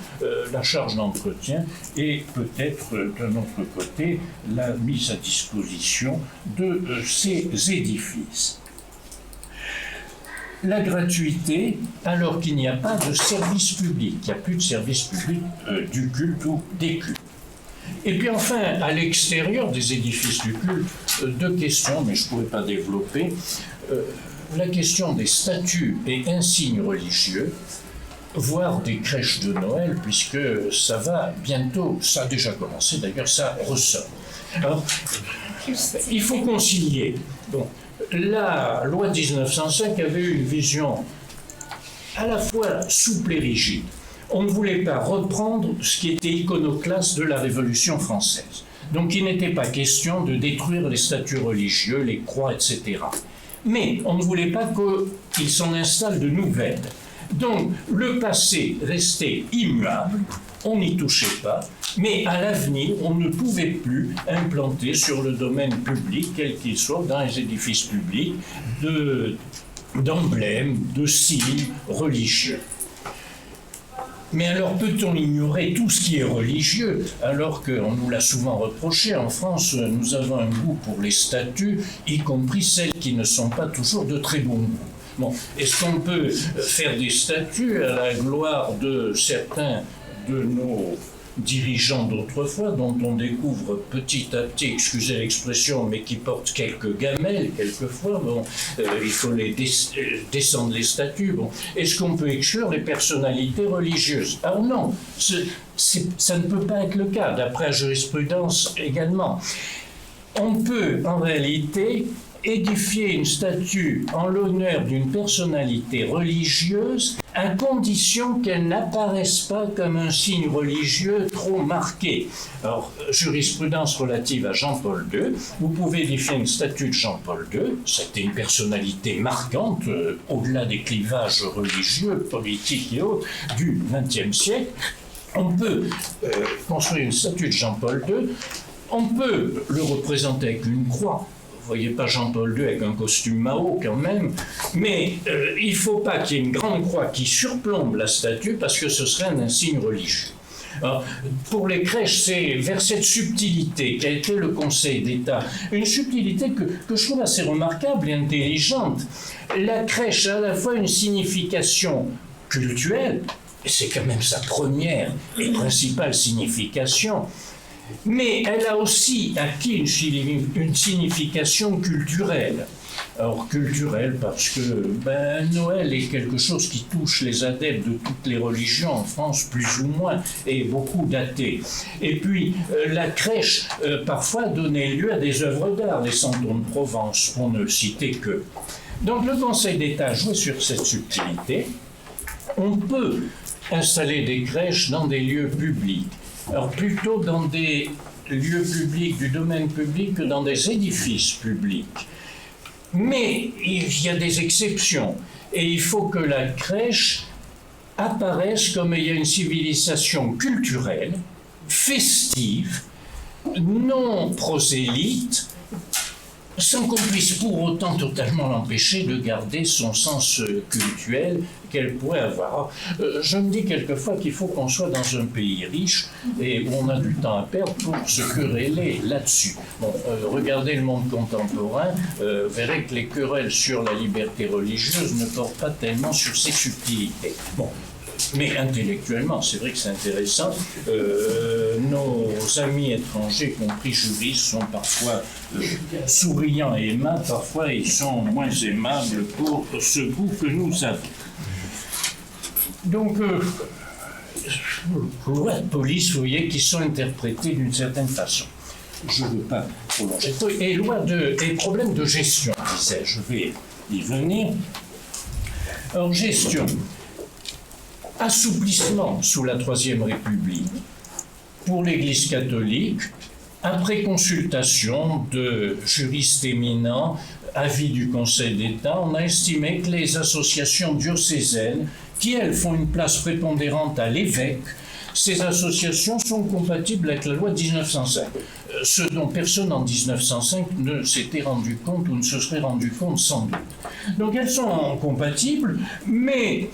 [SPEAKER 3] la charge d'entretien et peut-être d'un autre côté la mise à disposition de ces édifices. La gratuité, alors qu'il n'y a pas de service public, il n'y a plus de service public du culte ou des cultes. Et puis enfin, à l'extérieur des édifices du culte, deux questions, mais je ne pourrais pas développer. La question des statues et insignes religieux, voire des crèches de Noël, puisque ça va bientôt, ça a déjà commencé d'ailleurs, ça ressort. Alors, il faut concilier. Bon, la loi 1905 avait eu une vision à la fois souple et rigide. On ne voulait pas reprendre ce qui était iconoclaste de la Révolution française. Donc il n'était pas question de détruire les statues religieuses, les croix, etc. Mais on ne voulait pas qu'il s'en installe de nouvelles. Donc, le passé restait immuable, on n'y touchait pas, mais à l'avenir, on ne pouvait plus implanter sur le domaine public, quel qu'il soit, dans les édifices publics, d'emblèmes, de signes religieux. Mais alors peut-on ignorer tout ce qui est religieux, alors qu'on nous l'a souvent reproché? En France, nous avons un goût pour les statues, y compris celles qui ne sont pas toujours de très bon goût. Bon, est-ce qu'on peut faire des statues à la gloire de certains de nos dirigeants d'autrefois, dont on découvre petit à petit, excusez l'expression, mais qui portent quelques gamelles quelquefois, bon, il faut les descendre les statues. Bon. Est-ce qu'on peut exclure les personnalités religieuses? Alors non, ça ne peut pas être le cas, d'après la jurisprudence également. On peut en réalité édifier une statue en l'honneur d'une personnalité religieuse à condition qu'elle n'apparaisse pas comme un signe religieux trop marqué. Alors, jurisprudence relative à Jean-Paul II, vous pouvez édifier une statue de Jean-Paul II, c'était une personnalité marquante, au-delà des clivages religieux, politiques et autres, du XXe siècle. On peut construire une statue de Jean-Paul II, on peut le représenter avec une croix. Vous ne voyez pas Jean-Paul II avec un costume Mao quand même, mais il ne faut pas qu'il y ait une grande croix qui surplombe la statue parce que ce serait un insigne religieux. Alors, pour les crèches, c'est vers cette subtilité qu'a été le Conseil d'État, une subtilité que je trouve assez remarquable et intelligente. La crèche a à la fois une signification cultuelle, et c'est quand même sa première et principale signification, mais elle a aussi acquis une signification culturelle. Alors culturelle parce que Noël est quelque chose qui touche les adeptes de toutes les religions en France, plus ou moins, et beaucoup d'athées. Et puis la crèche, parfois, donnait lieu à des œuvres d'art, les Santons de Provence, pour ne citer que. Donc le Conseil d'État a joué sur cette subtilité. On peut installer des crèches dans des lieux publics. Alors plutôt dans des lieux publics, du domaine public, que dans des édifices publics. Mais il y a des exceptions. Et il faut que la crèche apparaisse comme ayant une civilisation culturelle, festive, non prosélyte, sans qu'on puisse pour autant totalement l'empêcher de garder son sens cultuel qu'elle pourrait avoir. Je me dis quelquefois qu'il faut qu'on soit dans un pays riche et où on a du temps à perdre pour se quereller là-dessus. Bon, regardez le monde contemporain, vous verrez que les querelles sur la liberté religieuse ne portent pas tellement sur ces subtilités. Bon. Mais intellectuellement, c'est vrai que c'est intéressant. Nos amis étrangers, compris juristes, sont parfois souriants et aimables. Parfois, ils sont moins aimables pour ce goût que nous avons. Donc, lois de police, vous voyez, qui sont interprétées d'une certaine façon. Je ne veux pas prolonger. Et problèmes de gestion, disais-je. Je vais y venir. Alors, gestion. Assouplissement sous la Troisième République pour l'Église catholique, après consultation de juristes éminents, avis du Conseil d'État, on a estimé que les associations diocésaines, qui elles font une place prépondérante à l'évêque, ces associations sont compatibles avec la loi de 1905, ce dont personne en 1905 ne s'était rendu compte ou ne se serait rendu compte sans doute. Donc elles sont compatibles, mais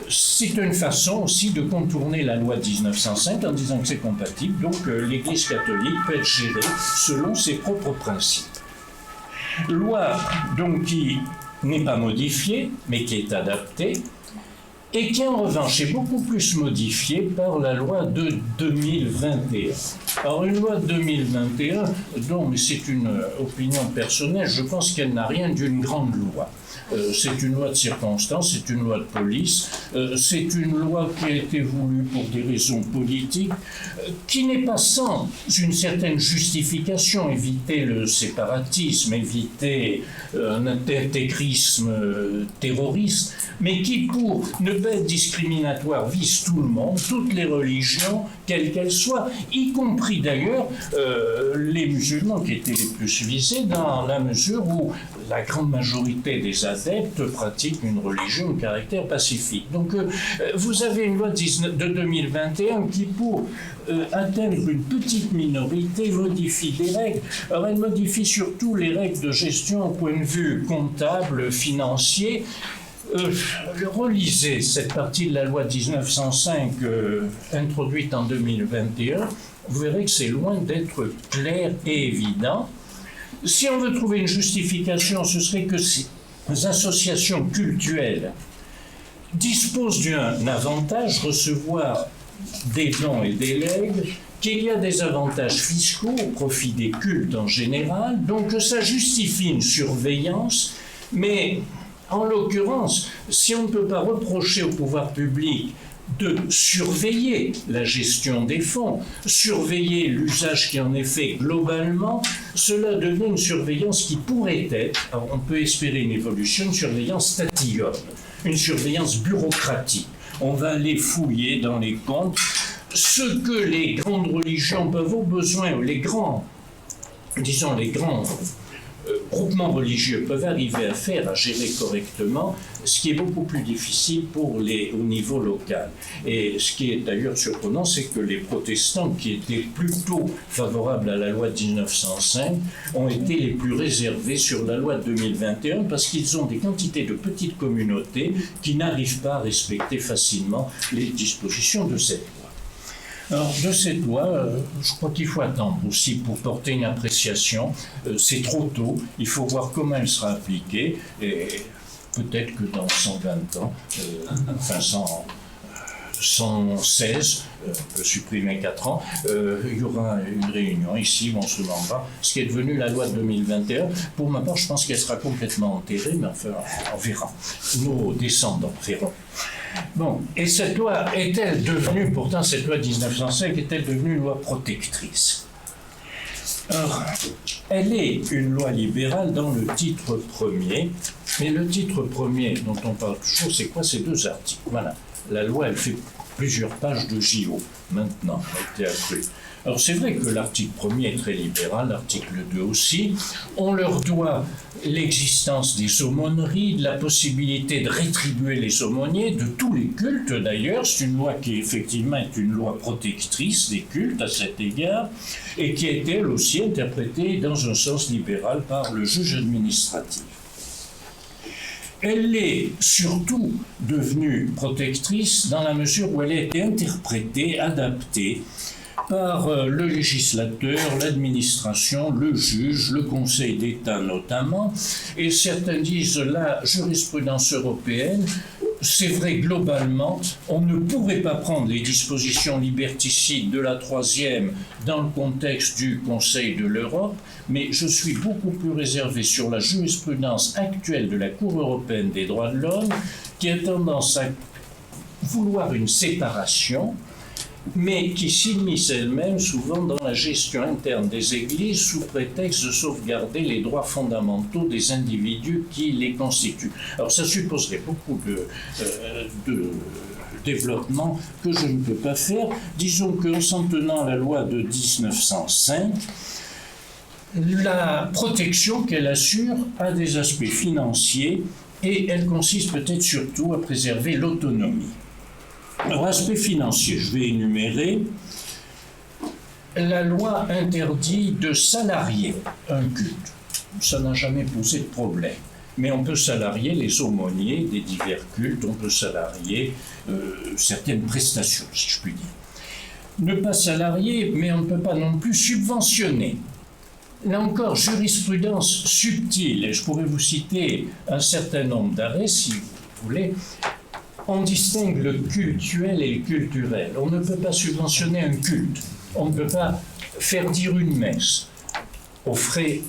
[SPEAKER 3] c'est une façon aussi de contourner la loi de 1905 en disant que c'est compatible, donc l'Église catholique peut être gérée selon ses propres principes. Loi donc qui n'est pas modifiée, mais qui est adaptée, et qui en revanche est beaucoup plus modifiée par la loi de 2021. Alors une loi de 2021, dont c'est une opinion personnelle, je pense qu'elle n'a rien d'une grande loi. C'est une loi de circonstance, c'est une loi de police, c'est une loi qui a été voulue pour des raisons politiques, qui n'est pas sans une certaine justification, éviter le séparatisme, éviter un intégrisme terroriste, mais qui, pour ne pas être discriminatoire, vise tout le monde, toutes les religions, quelle qu'elle soit, y compris d'ailleurs les musulmans qui étaient les plus visés, dans la mesure où la grande majorité des adeptes pratiquent une religion de caractère pacifique. Donc vous avez une loi de 2021 qui, pour atteindre une petite minorité, modifie des règles. Alors elle modifie surtout les règles de gestion au point de vue comptable, financier. Relisez cette partie de la loi 1905 introduite en 2021, vous verrez que c'est loin d'être clair et évident. Si on veut trouver une justification, ce serait que ces associations cultuelles disposent d'un avantage, recevoir des dons et des legs, qu'il y a des avantages fiscaux au profit des cultes en général, donc que ça justifie une surveillance, mais en l'occurrence, si on ne peut pas reprocher au pouvoir public de surveiller la gestion des fonds, surveiller l'usage qui en est fait globalement, cela devient une surveillance qui pourrait être, alors on peut espérer une évolution, une surveillance tatillonne, une surveillance bureaucratique. On va aller fouiller dans les comptes ce que les grandes religions peuvent avoir besoin, ou les grands groupements religieux peuvent arriver à faire, à gérer correctement, ce qui est beaucoup plus difficile au niveau local. Et ce qui est d'ailleurs surprenant, c'est que les protestants, qui étaient plutôt favorables à la loi de 1905, ont été les plus réservés sur la loi de 2021 parce qu'ils ont des quantités de petites communautés qui n'arrivent pas à respecter facilement les dispositions de cette loi. Alors, de cette loi, je crois qu'il faut attendre aussi pour porter une appréciation. C'est trop tôt, il faut voir comment elle sera appliquée, et peut-être que dans 120 ans, 116, on peut supprimer 4 ans, il y aura une réunion ici où on se demandera ce qui est devenu la loi de 2021. Pour ma part, je pense qu'elle sera complètement enterrée, mais enfin, on verra. Nos descendants verront. Bon, et cette loi est-elle devenue, pourtant cette loi de 1905, est-elle devenue une loi protectrice? Alors, elle est une loi libérale dans le titre premier, mais le titre premier dont on parle toujours, c'est quoi? C'est 2 articles. Voilà, la loi, elle fait plusieurs pages de JO, maintenant, elle a été accrue. Alors c'est vrai que l'article 1er est très libéral, l'article 2 aussi. On leur doit l'existence des aumôneries, de la possibilité de rétribuer les aumôniers, de tous les cultes d'ailleurs. C'est une loi qui effectivement est une loi protectrice des cultes à cet égard, et qui a été elle aussi interprétée dans un sens libéral par le juge administratif. Elle est surtout devenue protectrice dans la mesure où elle a été interprétée, adaptée par le législateur, l'administration, le juge, le Conseil d'État notamment, et certains disent la jurisprudence européenne. C'est vrai, globalement, on ne pourrait pas prendre les dispositions liberticides de la 3e dans le contexte du Conseil de l'Europe, mais je suis beaucoup plus réservé sur la jurisprudence actuelle de la Cour européenne des droits de l'homme, qui a tendance à vouloir une séparation, mais qui s'immisce elle-même souvent dans la gestion interne des églises sous prétexte de sauvegarder les droits fondamentaux des individus qui les constituent. Alors ça supposerait beaucoup de développement que je ne peux pas faire. Disons qu'en s'en tenant à la loi de 1905, la protection qu'elle assure a des aspects financiers et elle consiste peut-être surtout à préserver l'autonomie. Alors, aspect financier, je vais énumérer. La loi interdit de salarier un culte. Ça n'a jamais posé de problème. Mais on peut salarier les aumôniers des divers cultes, on peut salarier certaines prestations, si je puis dire. Ne pas salarier, mais on ne peut pas non plus subventionner. Là encore, jurisprudence subtile, et je pourrais vous citer un certain nombre d'arrêts, si vous voulez. On distingue le cultuel et le culturel. On ne peut pas subventionner un culte. On ne peut pas faire dire une messe aux frais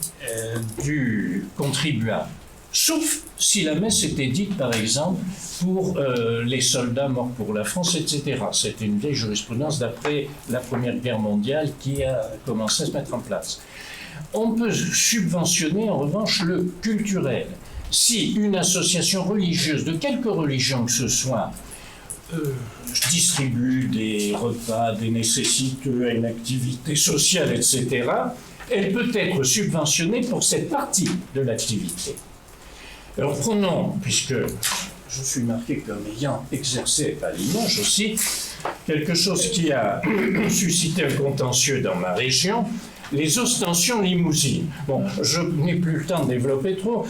[SPEAKER 3] du contribuable. Sauf si la messe était dite, par exemple, pour les soldats morts pour la France, etc. C'était une vieille jurisprudence d'après la Première Guerre mondiale qui a commencé à se mettre en place. On peut subventionner, en revanche, le culturel. Si une association religieuse, de quelque religion que ce soit, distribue des repas, des nécessités à une activité sociale, etc., elle peut être subventionnée pour cette partie de l'activité. Alors prenons, puisque je suis marqué comme ayant exercé à Limoges aussi, quelque chose qui a suscité un contentieux dans ma région, les ostensions limousines. Bon, je n'ai plus le temps de développer trop.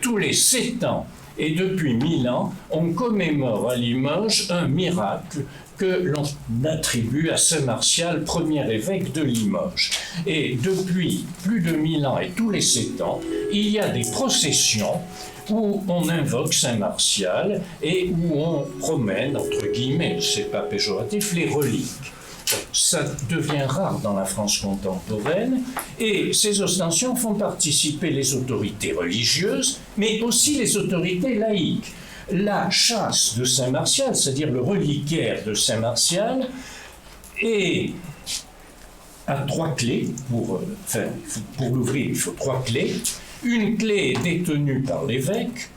[SPEAKER 3] Tous les 7 ans, et depuis 1000 ans, on commémore à Limoges un miracle que l'on attribue à Saint Martial, premier évêque de Limoges. Et depuis plus de 1000 ans et tous les 7 ans, il y a des processions où on invoque Saint Martial et où on promène, entre guillemets, c'est pas péjoratif, les reliques. Ça devient rare dans la France contemporaine et ces ostensions font participer les autorités religieuses, mais aussi les autorités laïques. La châsse de Saint Martial, c'est-à-dire le reliquaire de Saint Martial, a 3 clés. Pour l'ouvrir, il faut 3 clés. Une clé détenue par l'évêque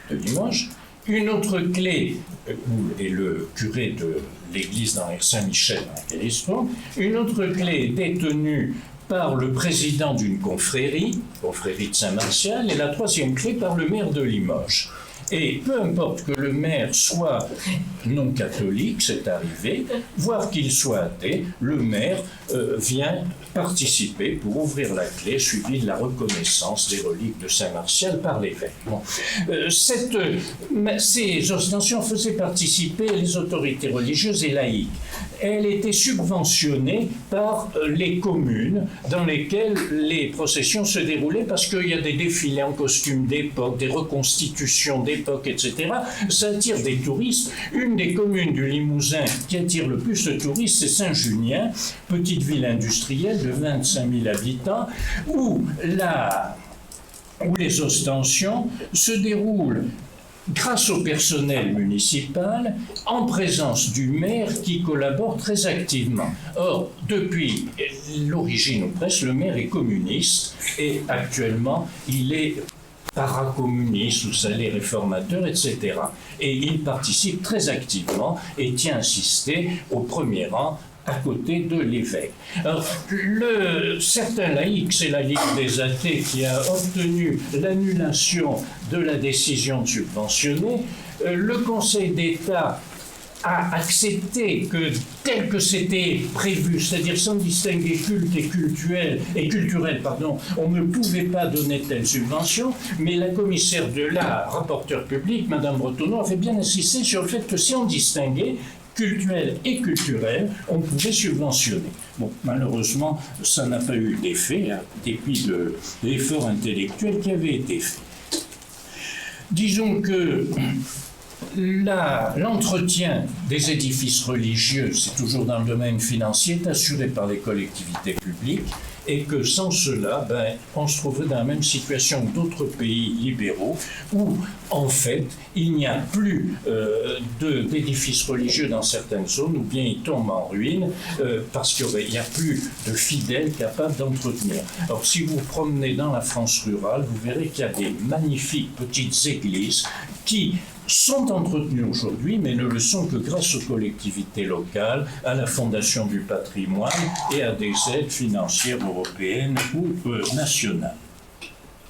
[SPEAKER 3] de Limoges, une autre clé, où est le curé de l'église dans Saint-Michel dans laquelle il se trouve, une autre clé détenue par le président d'une confrérie de Saint-Martial, et la 3e clé par le maire de Limoges. Et peu importe que le maire soit non catholique, c'est arrivé, voire qu'il soit athée, le maire vient participer pour ouvrir la clé, suivi de la reconnaissance des reliques de Saint Martial par l'évêque. Bon. Ces ostensions faisaient participer les autorités religieuses et laïques. Elle était subventionnée par les communes dans lesquelles les processions se déroulaient parce qu'il y a des défilés en costume d'époque, des reconstitutions d'époque, etc. Ça attire des touristes. Une des communes du Limousin qui attire le plus de touristes, c'est Saint-Junien, petite ville industrielle de 25 000 habitants, où les ostensions se déroulent grâce au personnel municipal, en présence du maire qui collabore très activement. Or, depuis l'origine ou presque, le maire est communiste et actuellement, il est paracommuniste ou salé réformateur, etc. Et il participe très activement et tient à insister au premier rang à côté de l'évêque. Alors, certains laïcs, c'est la Ligue des athées qui a obtenu l'annulation de la décision de subventionner. Le Conseil d'État a accepté que, tel que c'était prévu, c'est-à-dire sans distinguer culte et culturel, on ne pouvait pas donner telle subvention, mais la commissaire de la rapporteure publique, Madame Bretonneau, avait bien insisté sur le fait que si on distinguait culturel et culturel, on pouvait subventionner. Bon, malheureusement, ça n'a pas eu d'effet, en dépit de l'effort intellectuel qui avait été fait. Disons que l'entretien des édifices religieux, c'est toujours dans le domaine financier, est assuré par les collectivités publiques, et que sans cela, on se trouverait dans la même situation que d'autres pays libéraux, où en fait, il n'y a plus d'édifices religieux dans certaines zones, ou bien ils tombent en ruine, parce qu'il n'y a plus de fidèles capables d'entretenir. Alors si vous vous promenez dans la France rurale, vous verrez qu'il y a des magnifiques petites églises qui sont entretenus aujourd'hui, mais ne le sont que grâce aux collectivités locales, à la Fondation du patrimoine et à des aides financières européennes ou nationales.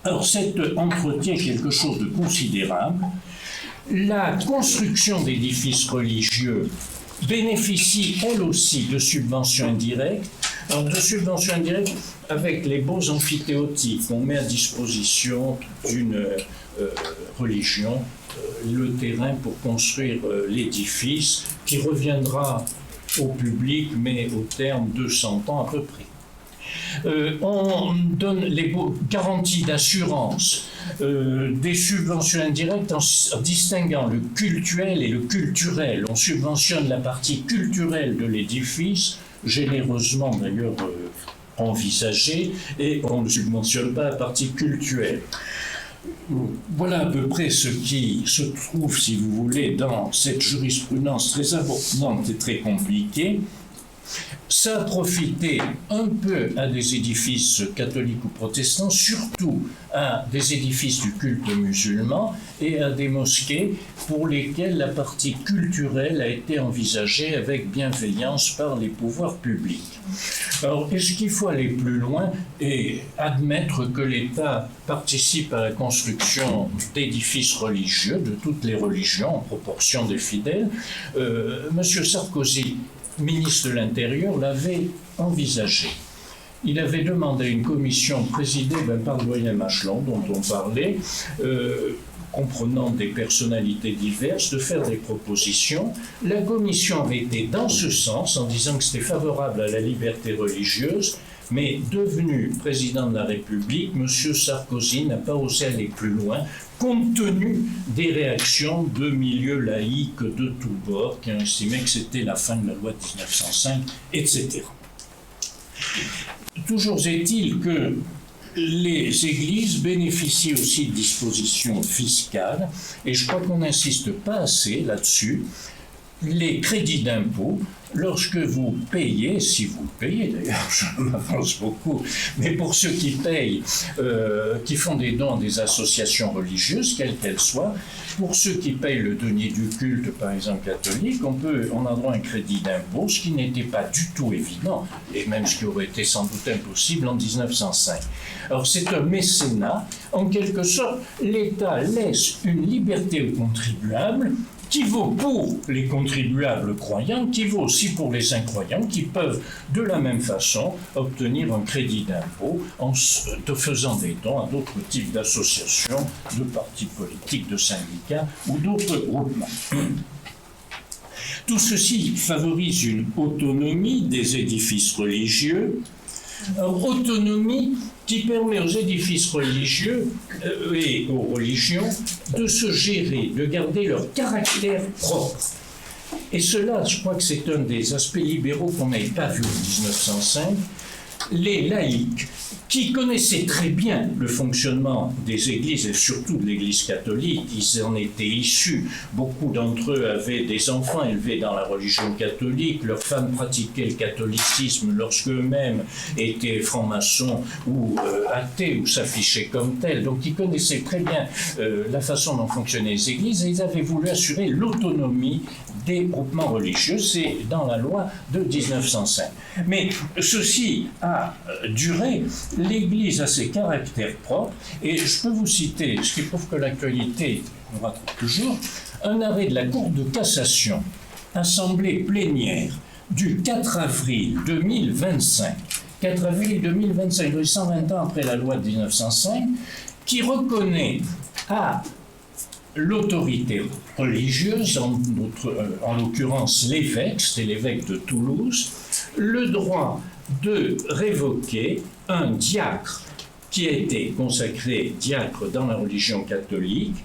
[SPEAKER 3] Alors cet entretien est quelque chose de considérable. La construction d'édifices religieux bénéficie elle aussi de subventions indirectes. Alors de subventions indirectes avec les beaux amphithéotiques qu'on met à disposition d'une religion, le terrain pour construire l'édifice qui reviendra au public, mais au terme de 100 ans à peu près. On donne les garanties d'assurance, des subventions indirectes en distinguant le cultuel et le culturel. On subventionne la partie culturelle de l'édifice, généreusement d'ailleurs envisagée, et on ne subventionne pas la partie culturelle. Voilà à peu près ce qui se trouve, si vous voulez, dans cette jurisprudence très abondante et très compliquée. Ça a profité un peu à des édifices catholiques ou protestants, surtout à des édifices du culte musulman et à des mosquées pour lesquelles la partie culturelle a été envisagée avec bienveillance par les pouvoirs publics. Alors, est-ce qu'il faut aller plus loin et admettre que l'État participe à la construction d'édifices religieux, de toutes les religions, en proportion des fidèles? Monsieur Sarkozy, ministre de l'Intérieur, l'avait envisagé. Il avait demandé à une commission présidée par le doyen Machelon, dont on parlait, comprenant des personnalités diverses, de faire des propositions. La commission avait été dans ce sens, en disant que c'était favorable à la liberté religieuse, mais devenu président de la République, M. Sarkozy n'a pas osé aller plus loin, compte tenu des réactions de milieux laïques de tous bords, qui ont estimé que c'était la fin de la loi de 1905, etc. Toujours est-il que les églises bénéficient aussi de dispositions fiscales, et je crois qu'on n'insiste pas assez là-dessus. Les crédits d'impôt, lorsque vous payez, si vous payez d'ailleurs, je m'avance beaucoup, mais pour ceux qui payent, qui font des dons à des associations religieuses, quelles qu'elles soient, pour ceux qui payent le denier du culte, par exemple catholique, on a droit à un crédit d'impôt, ce qui n'était pas du tout évident, et même ce qui aurait été sans doute impossible en 1905. Alors c'est un mécénat, en quelque sorte, l'État laisse une liberté aux contribuables, qui vaut pour les contribuables croyants, qui vaut aussi pour les incroyants, qui peuvent de la même façon obtenir un crédit d'impôt en faisant des dons à d'autres types d'associations, de partis politiques, de syndicats ou d'autres groupements. Tout ceci favorise une autonomie des édifices religieux, autonomie qui permet aux édifices religieux et aux religions de se gérer, de garder leur caractère propre. Et cela, je crois que c'est un des aspects libéraux qu'on n'avait pas vu en 1905. Les laïcs, qui connaissaient très bien le fonctionnement des églises et surtout de l'église catholique, ils en étaient issus. Beaucoup d'entre eux avaient des enfants élevés dans la religion catholique, leurs femmes pratiquaient le catholicisme lorsque eux-mêmes étaient francs-maçons ou athées ou s'affichaient comme tels. Donc ils connaissaient très bien la façon dont fonctionnaient les églises et ils avaient voulu assurer l'autonomie des groupements religieux. C'est dans la loi de 1905. Mais ceci a duré. L'Église a ses caractères propres, et je peux vous citer, ce qui prouve que l'actualité nous rattrape toujours, un arrêt de la Cour de cassation, assemblée plénière, du 4 avril 2025, 4 avril 2025, 120 ans après la loi de 1905, qui reconnaît à l'autorité religieuse, en l'occurrence l'évêque, c'était l'évêque de Toulouse, le droit de révoquer un diacre qui a été consacré diacre dans la religion catholique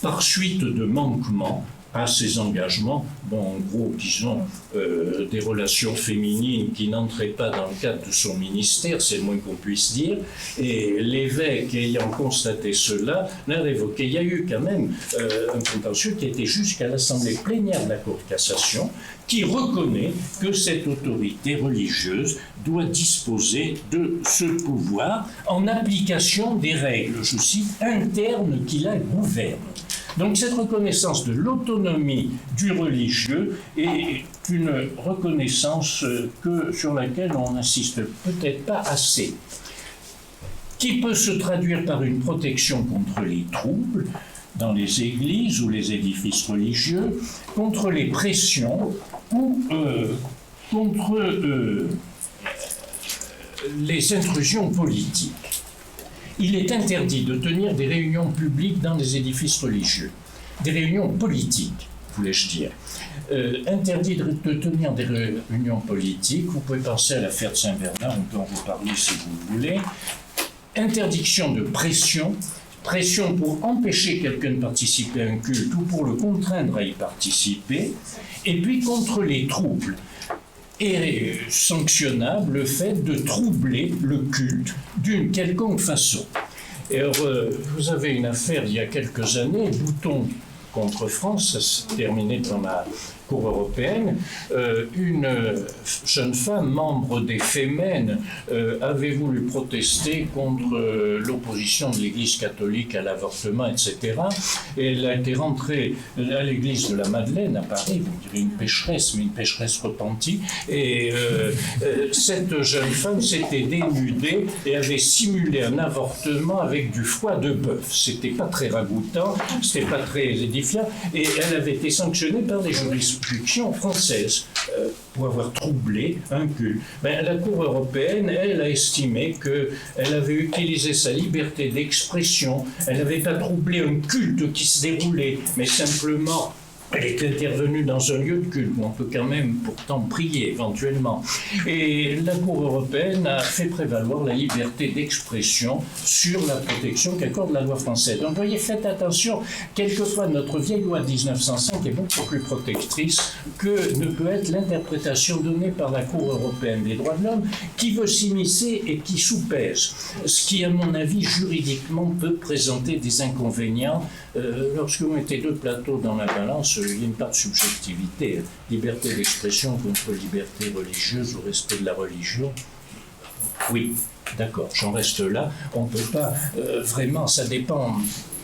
[SPEAKER 3] par suite de manquements à ses engagements, en gros, disons, des relations féminines qui n'entraient pas dans le cadre de son ministère, c'est le moins qu'on puisse dire, et l'évêque ayant constaté cela, l'a révoqué. Il y a eu quand même un contentieux qui était jusqu'à l'Assemblée plénière de la Cour de cassation, qui reconnaît que cette autorité religieuse doit disposer de ce pouvoir en application des règles, je cite, internes qui la gouvernent. Donc cette reconnaissance de l'autonomie du religieux est une reconnaissance sur laquelle on n'insiste peut-être pas assez, qui peut se traduire par une protection contre les troubles dans les églises ou les édifices religieux, contre les pressions ou contre les intrusions politiques. Il est interdit de tenir des réunions publiques dans des édifices religieux, des réunions politiques, voulais-je dire. Interdit de tenir des réunions politiques, vous pouvez penser à l'affaire de Saint-Bernard, on peut en reparler si vous voulez. Interdiction de pression pour empêcher quelqu'un de participer à un culte ou pour le contraindre à y participer, et puis contre les troubles. Et sanctionnable le fait de troubler le culte d'une quelconque façon. Et alors, vous avez une affaire il y a quelques années, Bouton contre France, ça s'est terminé devant ma Cour européenne, une jeune femme, membre des Femen, avait voulu protester contre l'opposition de l'Église catholique à l'avortement, etc. Et elle a été rentrée à l'église de la Madeleine à Paris, vous direz une pécheresse, mais une pécheresse repentie. Et cette jeune femme s'était dénudée et avait simulé un avortement avec du foie de bœuf. C'était pas très ragoûtant, c'était pas très édifiant, et elle avait été sanctionnée par les juridictions françaises pour avoir troublé un culte. La Cour européenne, elle, a estimé qu'elle avait utilisé sa liberté d'expression, elle n'avait pas troublé un culte qui se déroulait, mais simplement elle est intervenue dans un lieu de culte où on peut quand même pourtant prier éventuellement. Et la Cour européenne a fait prévaloir la liberté d'expression sur la protection qu'accorde la loi française. Donc, voyez, faites attention, quelquefois notre vieille loi de 1905 est beaucoup plus protectrice que ne peut être l'interprétation donnée par la Cour européenne des droits de l'homme, qui veut s'immiscer et qui soupèse. Ce qui, à mon avis, juridiquement peut présenter des inconvénients. Lorsque vous mettez deux plateaux dans la balance, il y a une part de subjectivité, liberté d'expression contre liberté religieuse ou respect de la religion. Oui, d'accord, j'en reste là. On ne peut pas vraiment, ça dépend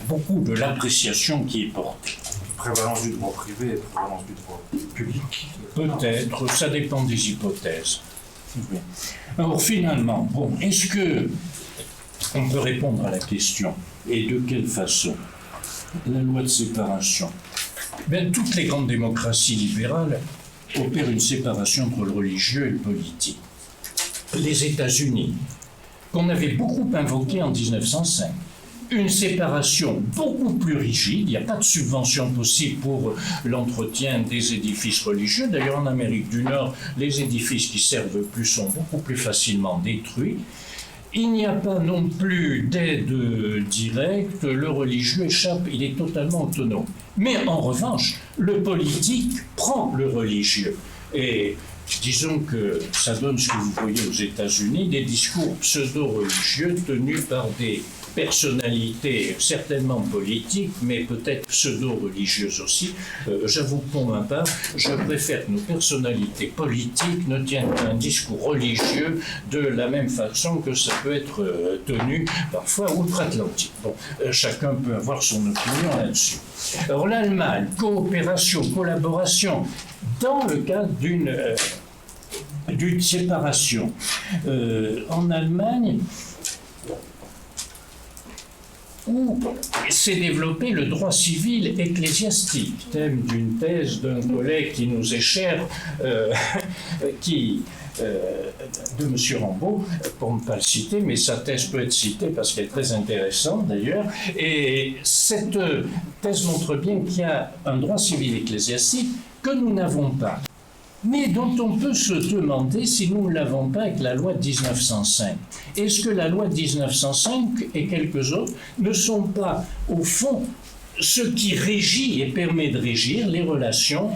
[SPEAKER 3] beaucoup de l'appréciation qui est portée.
[SPEAKER 4] Prévalence du droit privé et prévalence du droit public.
[SPEAKER 3] Peut-être, ça dépend des hypothèses. Oui. Alors finalement, bon, est-ce que on peut répondre à la question, et de quelle façon? La loi de séparation. Toutes les grandes démocraties libérales opèrent une séparation entre le religieux et le politique. Les États-Unis, qu'on avait beaucoup invoqué en 1905, une séparation beaucoup plus rigide, il n'y a pas de subvention possible pour l'entretien des édifices religieux. D'ailleurs, en Amérique du Nord, les édifices qui servent plus sont beaucoup plus facilement détruits. Il n'y a pas non plus d'aide directe, le religieux échappe, il est totalement autonome. Mais en revanche, le politique prend le religieux. Et disons que ça donne ce que vous voyez aux États-Unis, des discours pseudo-religieux tenus par des personnalités certainement politiques, mais peut-être pseudo-religieuses aussi. J'avoue que pour ma part, je préfère que nos personnalités politiques ne tiennent un discours religieux de la même façon que ça peut être tenu parfois outre-Atlantique. Bon, chacun peut avoir son opinion là-dessus. Alors l'Allemagne, coopération, collaboration, dans le cadre d'une séparation. En Allemagne, où s'est développé le droit civil ecclésiastique, thème d'une thèse d'un collègue qui nous est cher, de M. Rambaud, pour ne pas le citer, mais sa thèse peut être citée parce qu'elle est très intéressante d'ailleurs. Et cette thèse montre bien qu'il y a un droit civil ecclésiastique que nous n'avons pas, mais dont on peut se demander si nous ne l'avons pas avec la loi de 1905. Est-ce que la loi de 1905 et quelques autres ne sont pas, au fond, ce qui régit et permet de régir les relations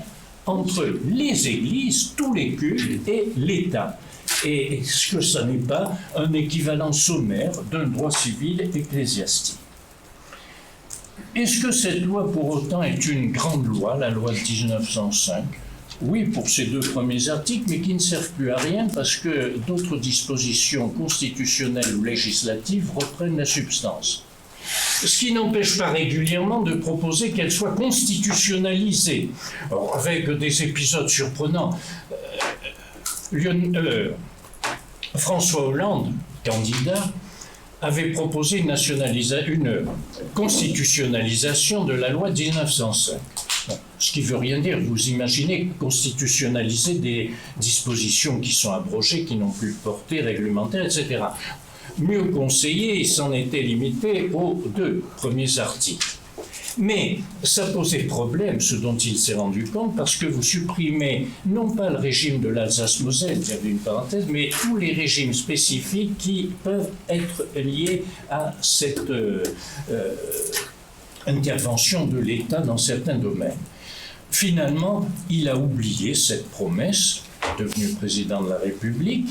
[SPEAKER 3] entre les églises, tous les cultes et l'État? Et est-ce que ça n'est pas un équivalent sommaire d'un droit civil ecclésiastique? Est-ce que cette loi, pour autant, est une grande loi, la loi de 1905? Oui, pour ces deux premiers articles, mais qui ne servent plus à rien parce que d'autres dispositions constitutionnelles ou législatives reprennent la substance. Ce qui n'empêche pas régulièrement de proposer qu'elle soit constitutionnalisée. Alors, avec des épisodes surprenants. François Hollande, candidat, avait proposé une constitutionnalisation de la loi de 1905. Bon, ce qui ne veut rien dire. Vous imaginez constitutionnaliser des dispositions qui sont abrogées, qui n'ont plus de portée réglementaire, etc. Mieux conseillé, il s'en était limité aux deux premiers articles. Mais ça posait problème, ce dont il s'est rendu compte, parce que vous supprimez non pas le régime de l'Alsace-Moselle, il y avait une parenthèse, mais tous les régimes spécifiques qui peuvent être liés à cette intervention de l'État dans certains domaines. Finalement, il a oublié cette promesse, devenu président de la République,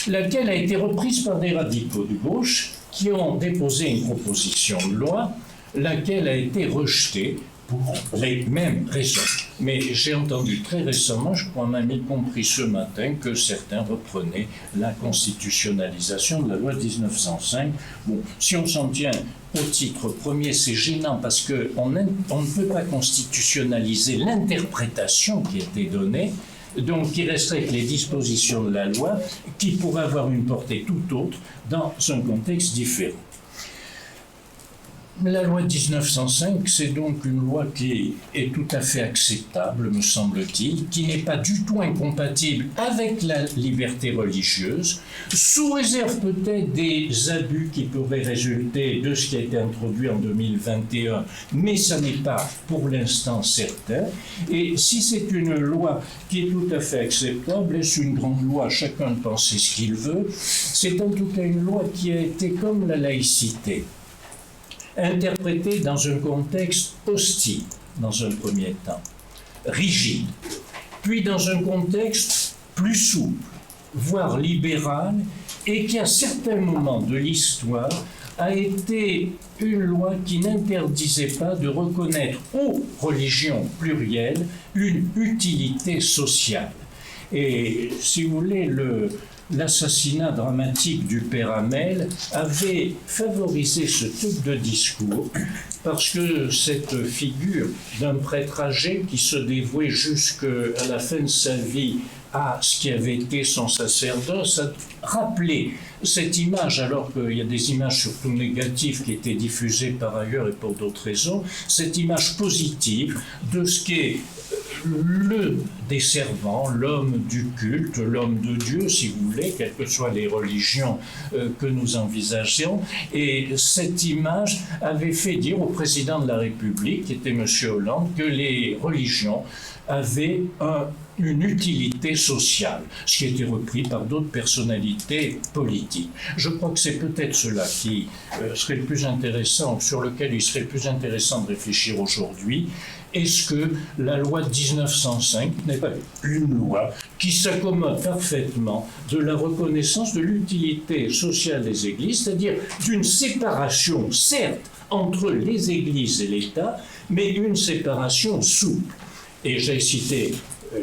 [SPEAKER 3] laquelle a été reprise par des radicaux de gauche qui ont déposé une proposition de loi, laquelle a été rejetée
[SPEAKER 4] pour
[SPEAKER 3] les mêmes raisons. Mais j'ai entendu très récemment, je crois même y compris ce matin, que certains reprenaient la constitutionnalisation de la loi de 1905. Bon, si on s'en tient au titre premier, c'est gênant parce qu'on ne peut pas constitutionnaliser l'interprétation qui a été donnée. Donc, il resterait que les dispositions de la loi qui pourraient avoir une portée tout autre dans un contexte différent. La loi de 1905, c'est donc une loi qui est tout à fait acceptable, me semble-t-il, qui n'est pas du tout incompatible avec la liberté religieuse, sous réserve peut-être des abus qui pourraient résulter de ce qui a été introduit en 2021, mais ça n'est pas pour l'instant certain. Et si c'est une loi qui est tout à fait acceptable, est-ce une grande loi? Chacun de penser ce qu'il veut. C'est en tout cas une loi qui a été comme la laïcité, interprétée dans un contexte hostile, dans un premier temps, rigide, puis dans un contexte plus souple, voire libéral, et qui à certains moments de l'histoire a été une loi qui n'interdisait pas de reconnaître aux religions plurielles une utilité sociale. Et si vous voulez, l'assassinat dramatique du père Hamel avait favorisé ce type de discours parce que cette figure d'un prêtre âgé qui se dévouait jusqu'à la fin de sa vie à ce qui avait été son sacerdoce a rappelé cette image, alors qu'il y a des images surtout négatives qui étaient diffusées par ailleurs et pour d'autres raisons, cette image positive de ce qu'est le desservant, l'homme du culte, l'homme de Dieu, si vous voulez, quelles que soient les religions que nous envisageons. Et cette image avait fait dire au président de la République, qui était M. Hollande, que les religions avaient une utilité sociale, ce qui a été repris par d'autres personnalités politiques. Je crois que c'est peut-être cela qui serait le plus intéressant, sur lequel il serait le plus intéressant de réfléchir aujourd'hui. Est-ce que la loi de 1905 n'est pas une loi qui s'accommode parfaitement de la reconnaissance de l'utilité sociale des églises, c'est-à-dire d'une séparation, certes, entre les églises et l'État, mais une séparation souple. Et j'ai cité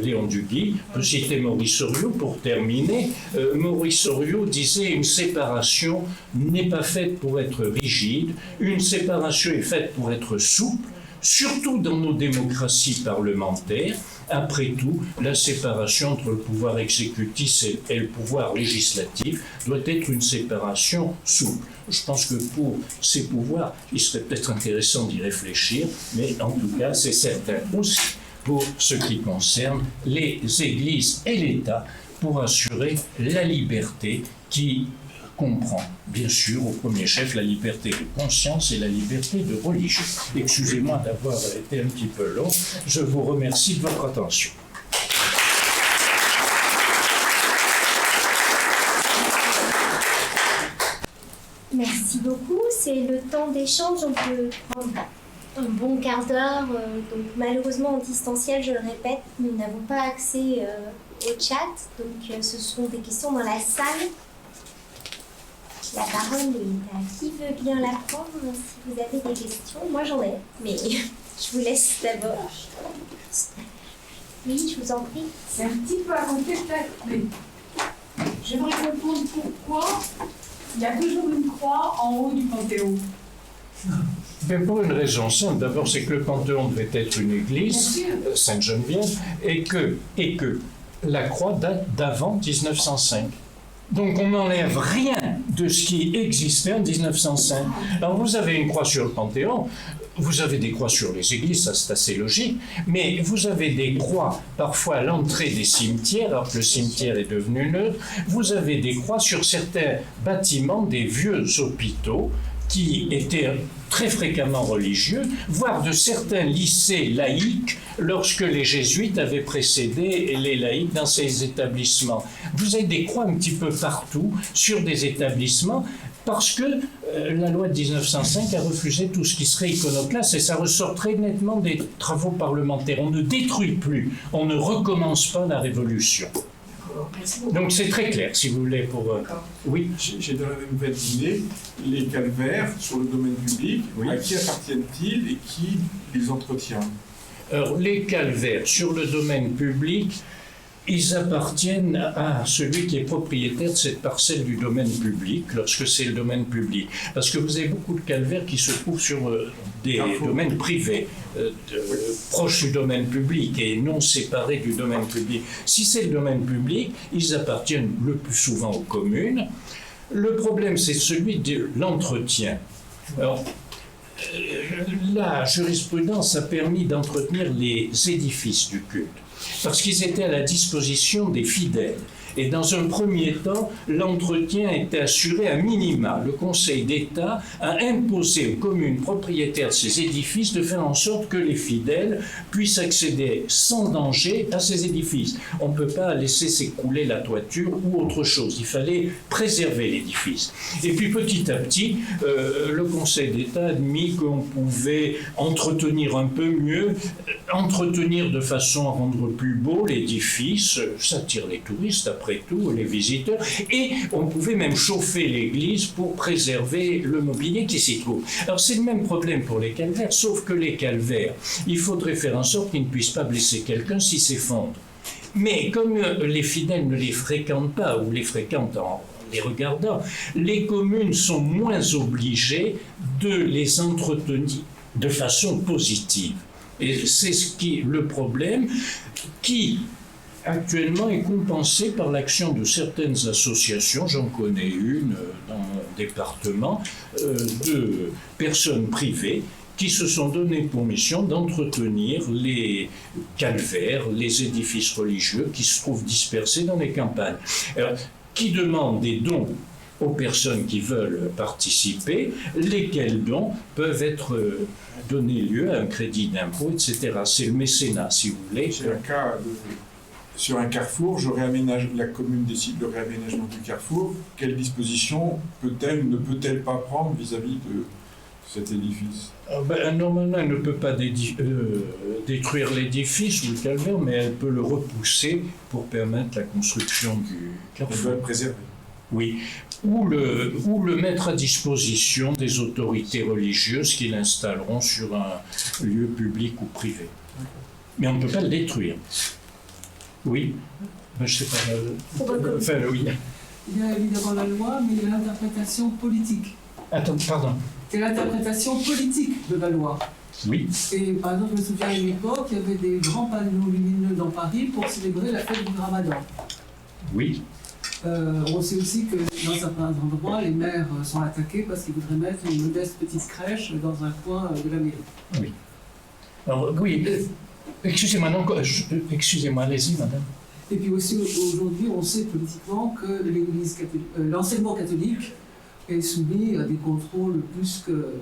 [SPEAKER 3] Léon Duguy, je peux citer Maurice Soriot pour terminer. Maurice Soriot disait: une séparation n'est pas faite pour être rigide, une séparation est faite pour être souple, surtout dans nos démocraties parlementaires. Après tout, la séparation entre le pouvoir exécutif et le pouvoir législatif doit être une séparation souple. Je pense que pour ces pouvoirs, il serait peut-être intéressant d'y réfléchir, mais en tout cas, c'est certain aussi pour ce qui concerne les églises et l'État, pour assurer la liberté qui comprend, bien sûr, au premier chef, la liberté de conscience et la liberté de religion. Excusez-moi d'avoir été un petit peu long. Je vous remercie de votre attention.
[SPEAKER 2] Merci beaucoup. C'est le temps d'échange. On peut prendre un bon quart d'heure. Donc malheureusement en distanciel, je le répète, nous n'avons pas accès au chat. Donc ce sont des questions dans la salle. La parole est à qui veut bien la prendre si vous avez des questions. Moi j'en ai, mais je vous laisse d'abord. Oui, je vous en prie.
[SPEAKER 5] C'est un petit peu avancé peut-être, mais j'aimerais comprendre pourquoi il y a toujours une croix en haut du Panthéon.
[SPEAKER 3] Mais pour une raison simple. D'abord, c'est que le Panthéon devait être une église, Sainte-Geneviève, et que la croix date d'avant 1905. Donc on n'enlève rien de ce qui existait en 1905. Alors vous avez une croix sur le Panthéon, vous avez des croix sur les églises, ça c'est assez logique, mais vous avez des croix parfois à l'entrée des cimetières, alors que le cimetière est devenu neutre, vous avez des croix sur certains bâtiments des vieux hôpitaux qui étaient très fréquemment religieux, voire de certains lycées laïques, lorsque les jésuites avaient précédé les laïcs dans ces établissements. Vous avez des croix un petit peu partout sur des établissements, parce que la loi de 1905 a refusé tout ce qui serait iconoclaste, et ça ressort très nettement des travaux parlementaires. On ne détruit plus, on ne recommence pas la révolution.
[SPEAKER 5] Merci beaucoup.
[SPEAKER 3] Donc c'est très clair, si vous voulez, pour...
[SPEAKER 5] D'accord.
[SPEAKER 3] Oui,
[SPEAKER 6] J'ai dans la même veine d'idée les calvaires sur le domaine public,
[SPEAKER 3] Oui.
[SPEAKER 6] à qui appartiennent-ils et qui les entretient?
[SPEAKER 3] alors les calvaires sur le domaine public, ils appartiennent à celui qui est propriétaire de cette parcelle du domaine public, lorsque c'est le domaine public. Parce que vous avez beaucoup de calvaires qui se trouvent sur des domaines privés, proches du domaine public et non séparés du domaine public. Si c'est le domaine public, ils appartiennent le plus souvent aux communes. Le problème, c'est celui de l'entretien. Alors, la jurisprudence a permis d'entretenir les édifices du culte, parce qu'ils étaient à la disposition des fidèles. Et dans un premier temps, l'entretien était assuré à minima. Le Conseil d'État a imposé aux communes propriétaires de ces édifices de faire en sorte que les fidèles puissent accéder sans danger à ces édifices. On ne peut pas laisser s'écrouler la toiture ou autre chose. Il fallait préserver l'édifice. Et puis petit à petit, le Conseil d'État a admis qu'on pouvait entretenir un peu mieux, entretenir de façon à rendre plus beau l'édifice. Ça attire les touristes après tout, les visiteurs, et on pouvait même chauffer l'église pour préserver le mobilier qui s'y trouve. Alors c'est le même problème pour les calvaires, sauf que les calvaires, il faudrait faire en sorte qu'ils ne puissent pas blesser quelqu'un s'ils s'effondrent. Mais comme les fidèles ne les fréquentent pas, ou les fréquentent en les regardant, les communes sont moins obligées de les entretenir de façon positive. Et c'est ce qui est le problème qui actuellement est compensé par l'action de certaines associations, j'en connais une dans mon département, de personnes privées qui se sont donné pour mission d'entretenir les calvaires, les édifices religieux qui se trouvent dispersés dans les campagnes. Alors, qui demandent des dons aux personnes qui veulent participer, lesquels dons peuvent être donnés lieu à un crédit d'impôt, etc. C'est le mécénat, si vous voulez.
[SPEAKER 6] C'est un cas sur un carrefour, la commune décide le réaménagement du carrefour. Quelle disposition peut-elle ou ne peut-elle pas prendre vis-à-vis de cet édifice?
[SPEAKER 3] Normalement, elle ne peut pas détruire l'édifice ou le calvaire, mais elle peut le repousser pour permettre la construction du
[SPEAKER 6] Elle
[SPEAKER 3] carrefour.
[SPEAKER 6] doit le préserver.
[SPEAKER 3] Oui, ou le mettre à disposition des autorités religieuses qui l'installeront sur un lieu public ou privé. Mais on ne peut pas le détruire. Oui, je ne sais pas. Enfin, oui.
[SPEAKER 7] Il y a évidemment la loi, mais il y a l'interprétation politique.
[SPEAKER 3] Attends, pardon.
[SPEAKER 7] C'est l'interprétation politique de la loi.
[SPEAKER 3] Oui.
[SPEAKER 7] Et par exemple, je me souviens à une époque, il y avait des grands panneaux lumineux dans Paris pour célébrer la fête du Ramadan.
[SPEAKER 3] Oui.
[SPEAKER 7] On sait aussi que dans certains endroits, les maires sont attaqués parce qu'ils voudraient mettre une modeste petite crèche dans un coin de la mairie.
[SPEAKER 3] Oui. Alors, oui. Excusez-moi, non, excusez-moi, allez-y, madame.
[SPEAKER 7] Et puis aussi, aujourd'hui, on sait politiquement que l'Église catholique, l'enseignement catholique est soumis à des contrôles plus que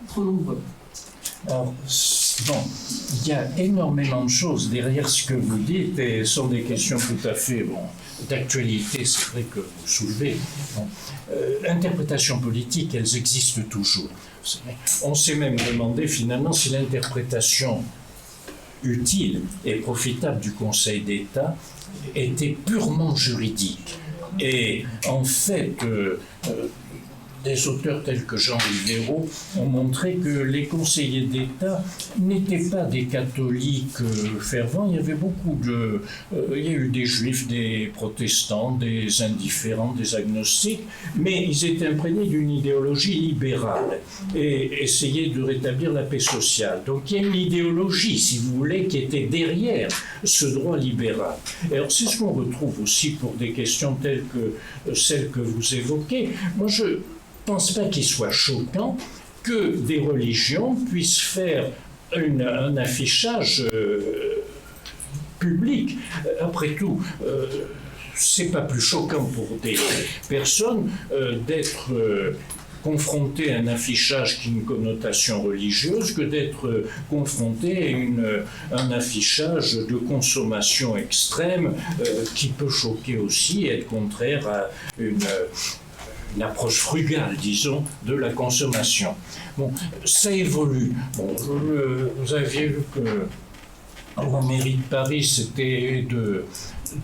[SPEAKER 7] trop nombreux.
[SPEAKER 3] Alors, bon, il y a énormément de choses derrière ce que vous dites et ce sont des questions tout à fait d'actualité, c'est vrai que vous soulevez. Bon. Interprétations politiques, elles existent toujours. On s'est même demandé finalement si l'interprétation utile et profitable du Conseil d'État était purement juridique. Et en fait, des auteurs tels que Jean Rivero ont montré que les conseillers d'État n'étaient pas des catholiques fervents. Il y avait beaucoup il y a eu des juifs, des protestants, des indifférents, des agnostiques, mais ils étaient imprégnés d'une idéologie libérale et essayaient de rétablir la paix sociale. Donc il y a une idéologie, si vous voulez, qui était derrière ce droit libéral. Et alors c'est ce qu'on retrouve aussi pour des questions telles que celles que vous évoquez. Moi, je ne pense pas qu'il soit choquant que des religions puissent faire un affichage public. Après tout, c'est pas plus choquant pour des personnes d'être confronté à un affichage qui a une connotation religieuse que d'être confronté à un affichage de consommation extrême qui peut choquer aussi et être contraire à une approche frugale, disons, de la consommation. Bon, ça évolue. Bon, vous aviez vu que la mairie de Paris, c'était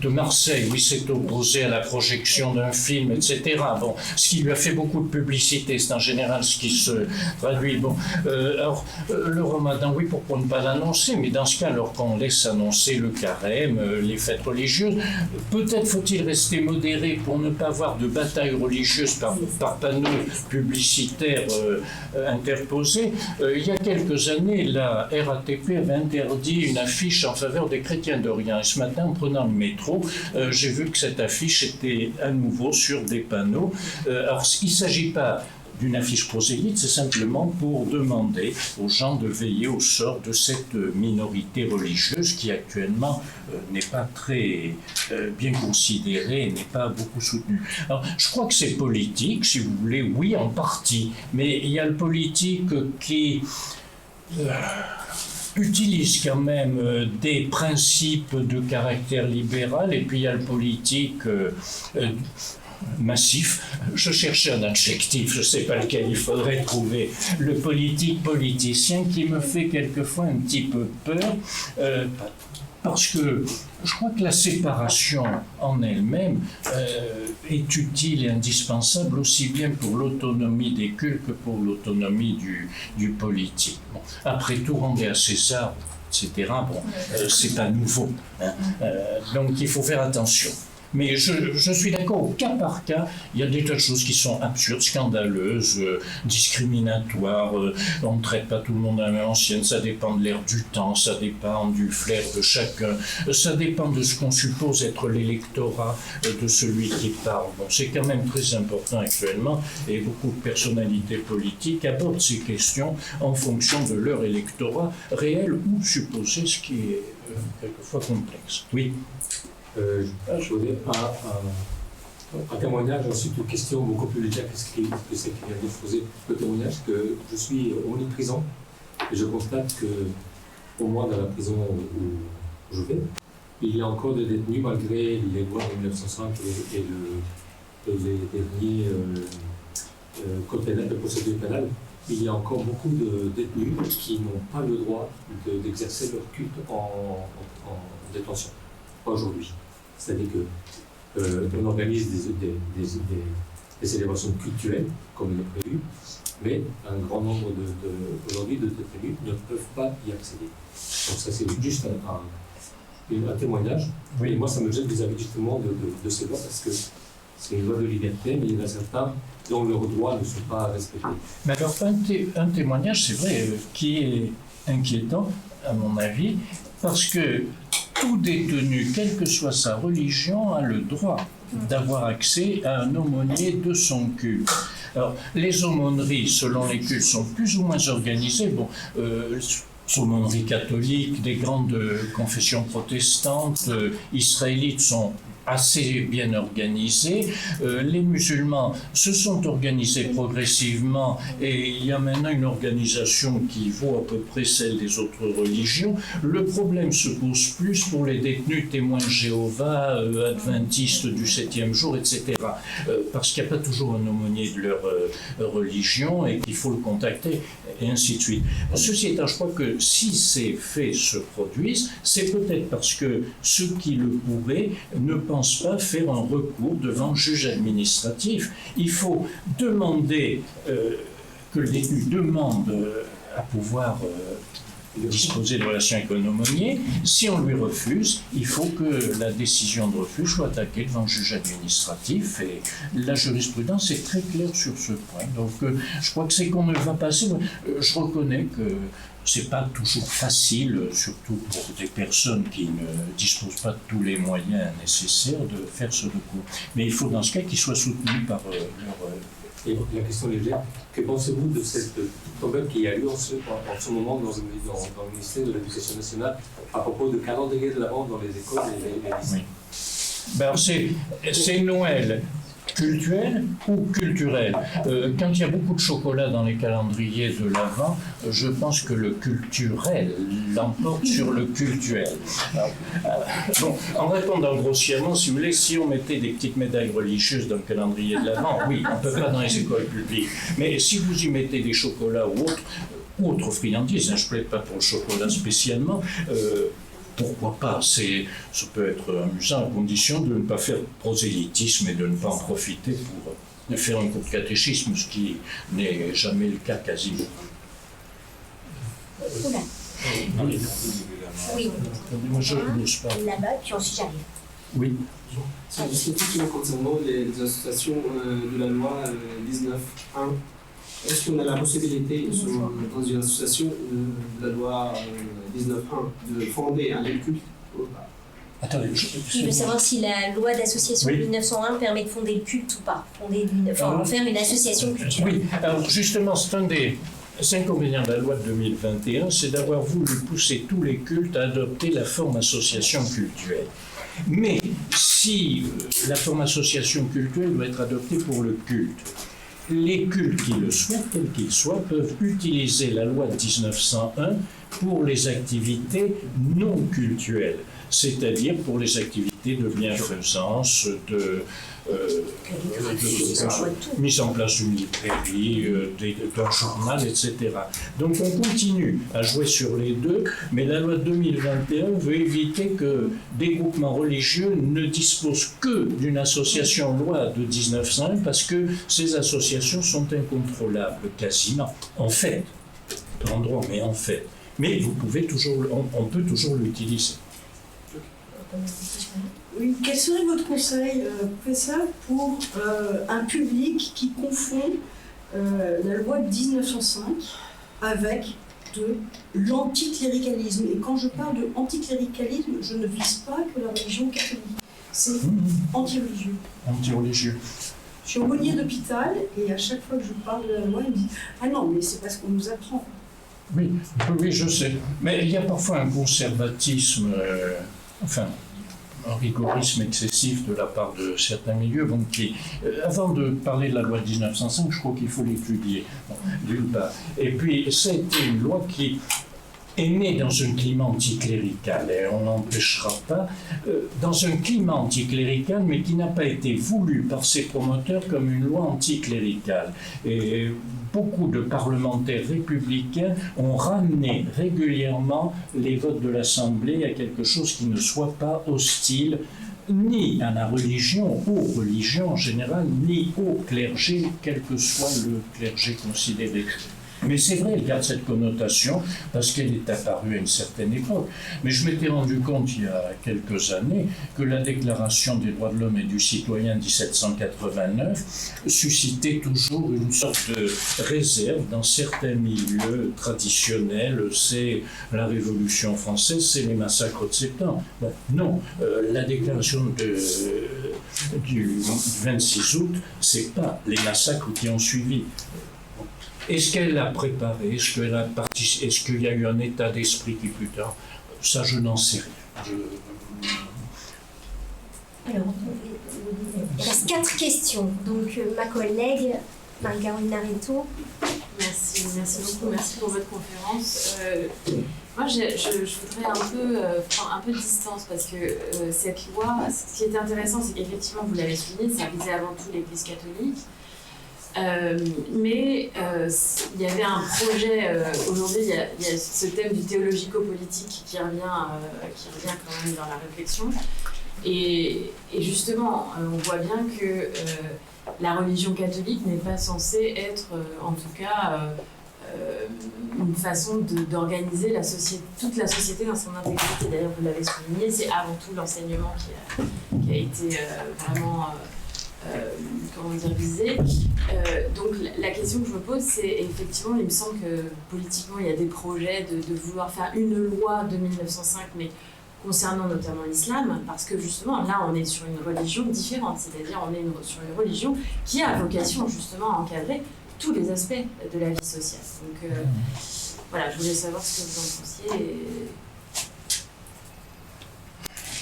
[SPEAKER 3] de Marseille, oui, s'est opposé à la projection d'un film, etc. Bon, ce qui lui a fait beaucoup de publicité, c'est en général ce qui se traduit. Bon, alors, le Ramadan, oui, pourquoi ne pas l'annoncer? Mais dans ce cas, alors qu'on laisse annoncer le carême, les fêtes religieuses, peut-être faut-il rester modéré pour ne pas avoir de bataille religieuse par panneaux publicitaires interposés. Il y a quelques années, la RATP avait interdit une affiche en faveur des chrétiens d'Orient. Et ce matin, en prenant le métro, j'ai vu que cette affiche était à nouveau sur des panneaux. Alors, il ne s'agit pas d'une affiche prosélyte, c'est simplement pour demander aux gens de veiller au sort de cette minorité religieuse qui actuellement n'est pas très bien considérée, n'est pas beaucoup soutenue. Alors, je crois que c'est politique, si vous voulez, oui, en partie, mais il y a le politique qui utilise quand même des principes de caractère libéral, et puis il y a le politique massif. Je cherchais un adjectif, je ne sais pas lequel il faudrait trouver. Le politique politicien qui me fait quelquefois un petit peu peur, parce que je crois que la séparation en elle-même est utile et indispensable aussi bien pour l'autonomie des cultes que pour l'autonomie du politique. Bon, après tout, rendez à César, etc. Bon, c'est pas nouveau. Hein. Donc il faut faire attention. Mais je suis d'accord, au cas par cas, il y a des tas de choses qui sont absurdes, scandaleuses, discriminatoires. On ne traite pas tout le monde à la même ancienne, ça dépend de l'ère du temps, ça dépend du flair de chacun, ça dépend de ce qu'on suppose être l'électorat de celui qui parle. Bon, c'est quand même très important actuellement, et beaucoup de personnalités politiques abordent ces questions en fonction de leur électorat réel ou supposé, ce qui est quelquefois complexe. Oui.
[SPEAKER 8] Je voudrais un témoignage, ensuite une question beaucoup plus légère que celle qui vient de poser. Le témoignage que je suis omniprésent et je constate que, au moins dans la prison où je vais, il y a encore des détenus malgré les lois de 1905 et les derniers code pénal, de procédure pénale. Il y a encore beaucoup de détenus qui n'ont pas le droit d'exercer leur culte en détention. Pas aujourd'hui. C'est-à-dire qu'on organise des célébrations culturelles, comme il est prévu, mais un grand nombre aujourd'hui de détenus ne peuvent pas y accéder. Donc ça, c'est juste un témoignage. Oui. Et moi, ça me gêne vis-à-vis justement de ces lois, parce que c'est une loi de liberté, mais il y en a certains dont leurs droits ne sont pas respectés.
[SPEAKER 3] Mais alors, un témoignage, c'est vrai, qui est inquiétant, à mon avis, parce que tout détenu, quelle que soit sa religion, a le droit d'avoir accès à un aumônier de son culte. Alors, les aumôneries, selon les cultes, sont plus ou moins organisées. Bon, aumôneries catholiques, des grandes confessions protestantes, israélites sont assez bien organisés. Les musulmans se sont organisés progressivement et il y a maintenant une organisation qui vaut à peu près celle des autres religions. Le problème se pose plus pour les détenus témoins de Jéhovah, adventistes du 7e jour, etc. Parce qu'il n'y a pas toujours un aumônier de leur religion et qu'il faut le contacter, et ainsi de suite. Ceci étant, je crois que si ces faits se produisent, c'est peut-être parce que ceux qui le pourraient ne pensent pas faire un recours devant le juge administratif. Il faut demander que le détenu demande à pouvoir disposer de relations avec un aumônier. Si on lui refuse, il faut que la décision de refus soit attaquée devant le juge administratif, et la jurisprudence est très claire sur ce point. Donc je crois que c'est qu'on ne va pas assez. Je reconnais que c'est pas toujours facile, surtout pour des personnes qui ne disposent pas de tous les moyens nécessaires de faire ce recours. Mais il faut dans ce cas qu'ils soient soutenus par leur...
[SPEAKER 8] Et la question légère, que pensez-vous de cette tombée qui a lieu en ce moment dans le ministère de l'Éducation nationale à propos de calendrier de l'Avent dans les écoles et les lycées?
[SPEAKER 3] Oui. Ben alors c'est Noël cultuel ou culturel. Quand il y a beaucoup de chocolat dans les calendriers de l'Avent, je pense que le culturel l'emporte sur le cultuel. Bon, en répondant grossièrement, si vous voulez, si on mettait des petites médailles religieuses dans le calendrier de l'Avent, oui, on ne peut pas dans les écoles publiques. Mais si vous y mettez des chocolats ou autres friandises, je ne plaide pas pour le chocolat spécialement, pourquoi pas, ça peut être amusant à condition de ne pas faire prosélytisme et de ne pas en profiter pour faire un cours de catéchisme, ce qui n'est jamais le cas quasiment.
[SPEAKER 2] Oula. Oui.
[SPEAKER 3] Moi, je ne bouge pas.
[SPEAKER 2] Là-bas, puis ensuite j'arrive.
[SPEAKER 3] Oui.
[SPEAKER 9] C'est juste une question concernant les associations de la loi 19.1. Est-ce qu'on a la possibilité, dans une association de la loi 19.1, de fonder un lieu de culte ou pas?
[SPEAKER 3] Attendez,
[SPEAKER 2] Je veux savoir si la loi d'association de 1901 permet de fonder le culte ou pas. En faire une association culturelle.
[SPEAKER 3] Oui, alors justement, c'est un des inconvénients de la loi de 2021, c'est d'avoir voulu pousser tous les cultes à adopter la forme association cultuelle. Mais si la forme association cultuelle doit être adoptée pour le culte, les cultes qui le souhaitent, quels qu'ils soient, peuvent utiliser la loi de 1901 pour les activités non cultuelles, c'est-à-dire pour les activités de bienfaisance, de mise en place d'une librairie, d'un journal, etc. Donc on continue à jouer sur les deux, mais la loi de 2021 veut éviter que des groupements religieux ne disposent que d'une association loi de 1901 parce que ces associations sont incontrôlables quasiment. En fait, en droit, mais en fait. Mais vous pouvez toujours, on peut toujours l'utiliser.
[SPEAKER 10] Oui, quel serait votre conseil, professeur, pour un public qui confond la loi de 1905 avec de l'anticléricalisme? Et quand je parle de anticléricalisme, je ne vise pas que la religion catholique. C'est anti-religieux.
[SPEAKER 3] Anti-religieux.
[SPEAKER 10] Je suis aumônier d'hôpital et à chaque fois que je parle de la loi, il me dit « Ah non, mais c'est parce qu'on nous apprend. »
[SPEAKER 3] Oui, oui, je sais. Mais il y a parfois un conservatisme, un rigorisme excessif de la part de certains milieux. Donc, avant de parler de la loi de 1905, je crois qu'il faut l'étudier, d'une part. Et puis, ça a été une loi qui est née dans un climat anticlérical, et on n'empêchera pas, dans un climat anticlérical, mais qui n'a pas été voulu par ses promoteurs comme une loi anticléricale. Et beaucoup de parlementaires républicains ont ramené régulièrement les votes de l'Assemblée à quelque chose qui ne soit pas hostile ni à la religion, aux religions en général, ni au clergé, quel que soit le clergé considéré. Mais c'est vrai, elle garde cette connotation parce qu'elle est apparue à une certaine époque. Mais je m'étais rendu compte il y a quelques années que la Déclaration des droits de l'homme et du citoyen de 1789 suscitait toujours une sorte de réserve dans certains milieux traditionnels. C'est la Révolution française, c'est les massacres de septembre. Bon, non, la Déclaration du 26 août, c'est pas les massacres qui ont suivi. Est-ce qu'elle l'a préparé? Est-ce qu'elle a participé? Est-ce qu'il y a eu un état d'esprit qui plus tard? Ça, je n'en sais rien.
[SPEAKER 2] Alors, il reste 4 questions. Donc, ma collègue, Marie-Caroline Nareto.
[SPEAKER 11] Merci beaucoup, merci pour votre conférence. Moi, je voudrais prendre un peu de distance parce que cette loi, ce qui était intéressant, c'est qu'effectivement, vous l'avez souligné, ça visait avant tout l'Église catholique. Mais il y avait un projet, aujourd'hui il y a ce thème du théologico-politique qui revient quand même dans la réflexion. Et justement, on voit bien que la religion catholique n'est pas censée être, en tout cas, une façon d'organiser toute la société dans son intégrité. D'ailleurs, vous l'avez souligné, c'est avant tout l'enseignement qui a été vraiment... visé. Donc la question que je me pose, c'est effectivement, il me semble que politiquement, il y a des projets de vouloir faire une loi de 1905, mais concernant notamment l'islam, parce que justement, là, on est sur une religion différente, c'est-à-dire on est sur une religion qui a vocation justement à encadrer tous les aspects de la vie sociale. Donc voilà, je voulais savoir ce que vous en pensiez.